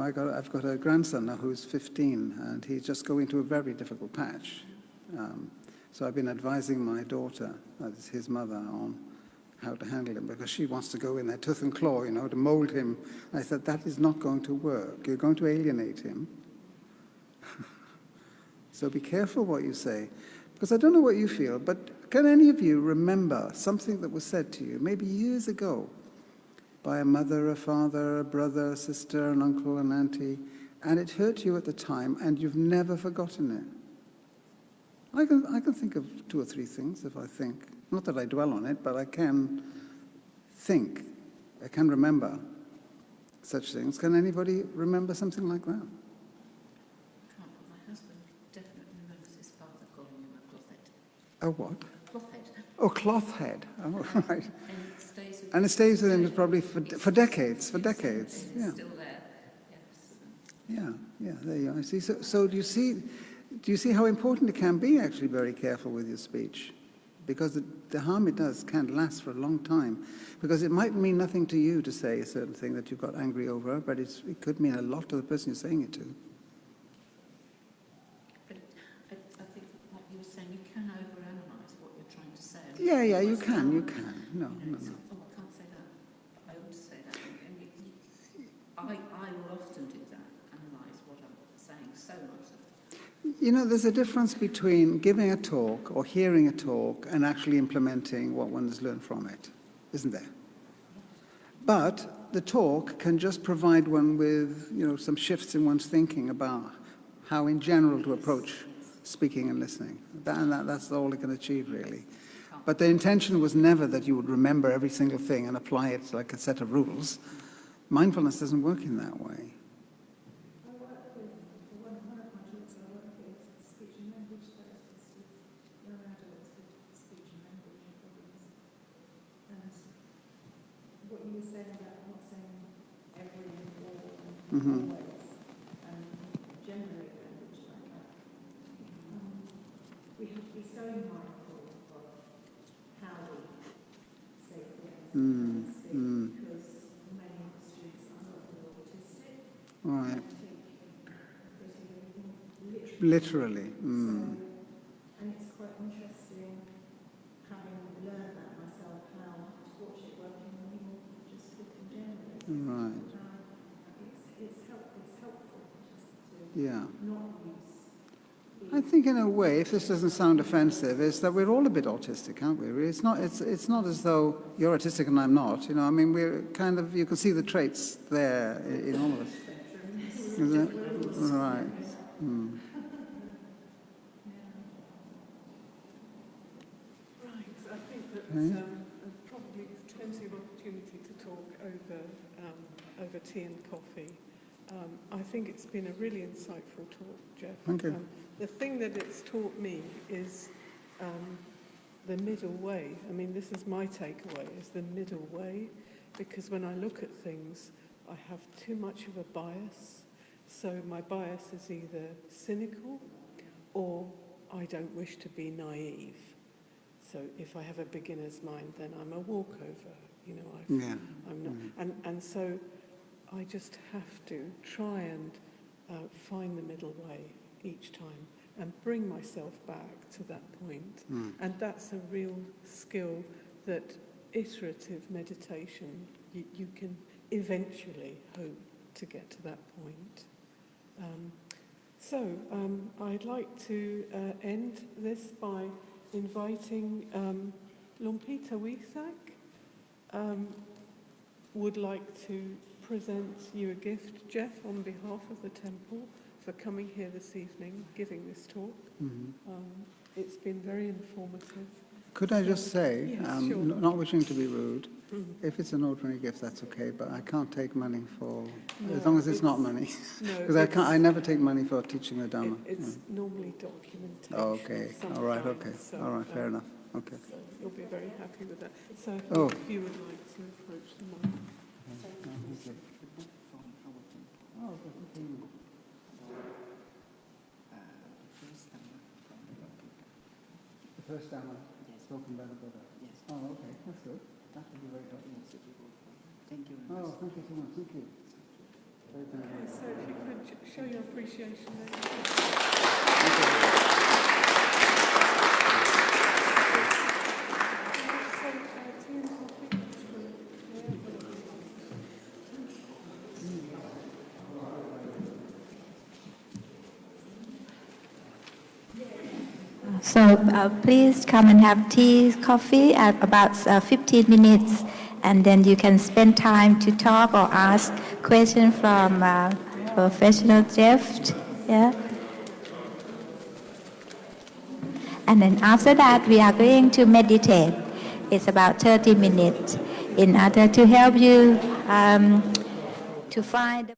[SPEAKER 2] I've got a grandson now who's 15, and he's just going through a very difficult patch. So I've been advising my daughter, as his mother, on how to handle him, because she wants to go in there tooth and claw, to mold him. I said, that is not going to work. You're going to alienate him. So be careful what you say. Because I don't know what you feel, but can any of you remember something that was said to you, maybe years ago, by a mother, a father, a brother, a sister, an uncle, an auntie, and it hurt you at the time, and you've never forgotten it? I can think of 2 or 3 things if I think. Not that I dwell on it, but I can think. I can remember such things. Can anybody remember something like that?
[SPEAKER 7] I can't, but my husband definitely remembers his father calling him a clothhead.
[SPEAKER 2] A what?
[SPEAKER 7] Clothhead.
[SPEAKER 2] Oh, cloth head. Oh, right.
[SPEAKER 7] And it stays with him.
[SPEAKER 2] Probably for decades, for decades.
[SPEAKER 7] It's
[SPEAKER 2] Yeah.
[SPEAKER 7] still there, yes.
[SPEAKER 2] Yeah, there you are. See, so do you see how important it can be, actually, very careful with your speech? Because the harm it does can last for a long time. Because it might mean nothing to you to say a certain thing that you've got angry over, but it could mean a lot to the person you're saying it to.
[SPEAKER 7] But I think, like you were saying, you can overanalyze what you're trying to say.
[SPEAKER 2] Yeah, you can. No.
[SPEAKER 7] It's, oh, I can't say that. I ought to say that. And I will often do that, analyse what I'm saying so much.
[SPEAKER 2] There's a difference between giving a talk or hearing a talk and actually implementing what one has learned from it, isn't there? But the talk can just provide one with, some shifts in one's thinking about how, in general, to approach speaking and listening. That's all it can achieve, really. But the intention was never that you would remember every single thing and apply it like a set of rules. Mindfulness doesn't work in that way. Mm-hmm.
[SPEAKER 5] Generally language like that. We have to be so mindful of how we say things because many of the students are not autistic.
[SPEAKER 2] Right.
[SPEAKER 5] They take everything
[SPEAKER 2] Literally.
[SPEAKER 5] So, and it's quite interesting having learned that myself, how to watch it working on people just speaking generally.
[SPEAKER 2] Right.
[SPEAKER 5] It's helpful just to
[SPEAKER 2] Yeah.
[SPEAKER 5] not use.
[SPEAKER 2] I think in a way, if this doesn't sound offensive, is that we're all a bit autistic, aren't we? It's not as though you're autistic and I'm not. We're kind of, you can see the traits there in all of us. Is it? Right.
[SPEAKER 1] Right, I think that probably plenty of opportunity to talk over tea and coffee. I think it's been a really insightful talk, Jeff.
[SPEAKER 2] Thank you.
[SPEAKER 1] The thing that it's taught me is the middle way. I mean, this is my takeaway, is the middle way, because when I look at things, I have too much of a bias. So my bias is either cynical or I don't wish to be naive. So if I have a beginner's mind, then I'm a walkover. I'm not. And so I just have to try and find the middle way each time and bring myself back to that point. And that's a real skill that iterative meditation, you can eventually hope to get to that point. So I'd like to end this by inviting Lumpita Wisak would like to present you a gift, Jeff, on behalf of the temple, for coming here this evening, giving this talk. It's been very informative.
[SPEAKER 2] Could I just say,
[SPEAKER 1] yes, sure.
[SPEAKER 2] not wishing to be rude, if it's an ordinary gift, that's okay, but I can't take money for, as long as it's not money.
[SPEAKER 1] No,
[SPEAKER 2] Because I never take money for teaching the Dhamma.
[SPEAKER 1] It's normally documentation.
[SPEAKER 2] Oh, okay.
[SPEAKER 1] of some
[SPEAKER 2] All right,
[SPEAKER 1] kind,
[SPEAKER 2] okay.
[SPEAKER 1] so,
[SPEAKER 2] All right, fair enough. Okay.
[SPEAKER 1] So you'll be very happy with that. So
[SPEAKER 2] Oh.
[SPEAKER 1] if you would like to approach the mic.
[SPEAKER 2] The first Dhamma spoken by the Buddha?
[SPEAKER 8] Yes.
[SPEAKER 2] Oh, okay. That's good. That would be very helpful.
[SPEAKER 8] Thank you very much.
[SPEAKER 2] Oh, thank you so much. Thank you. Very kind.
[SPEAKER 1] Okay, so if you could show your appreciation then.
[SPEAKER 9] So please come and have tea, coffee at about 15 minutes, and then you can spend time to talk or ask questions from professional Jeff. Yeah. And then after that, we are going to meditate. It's about 30 minutes in order to help you to find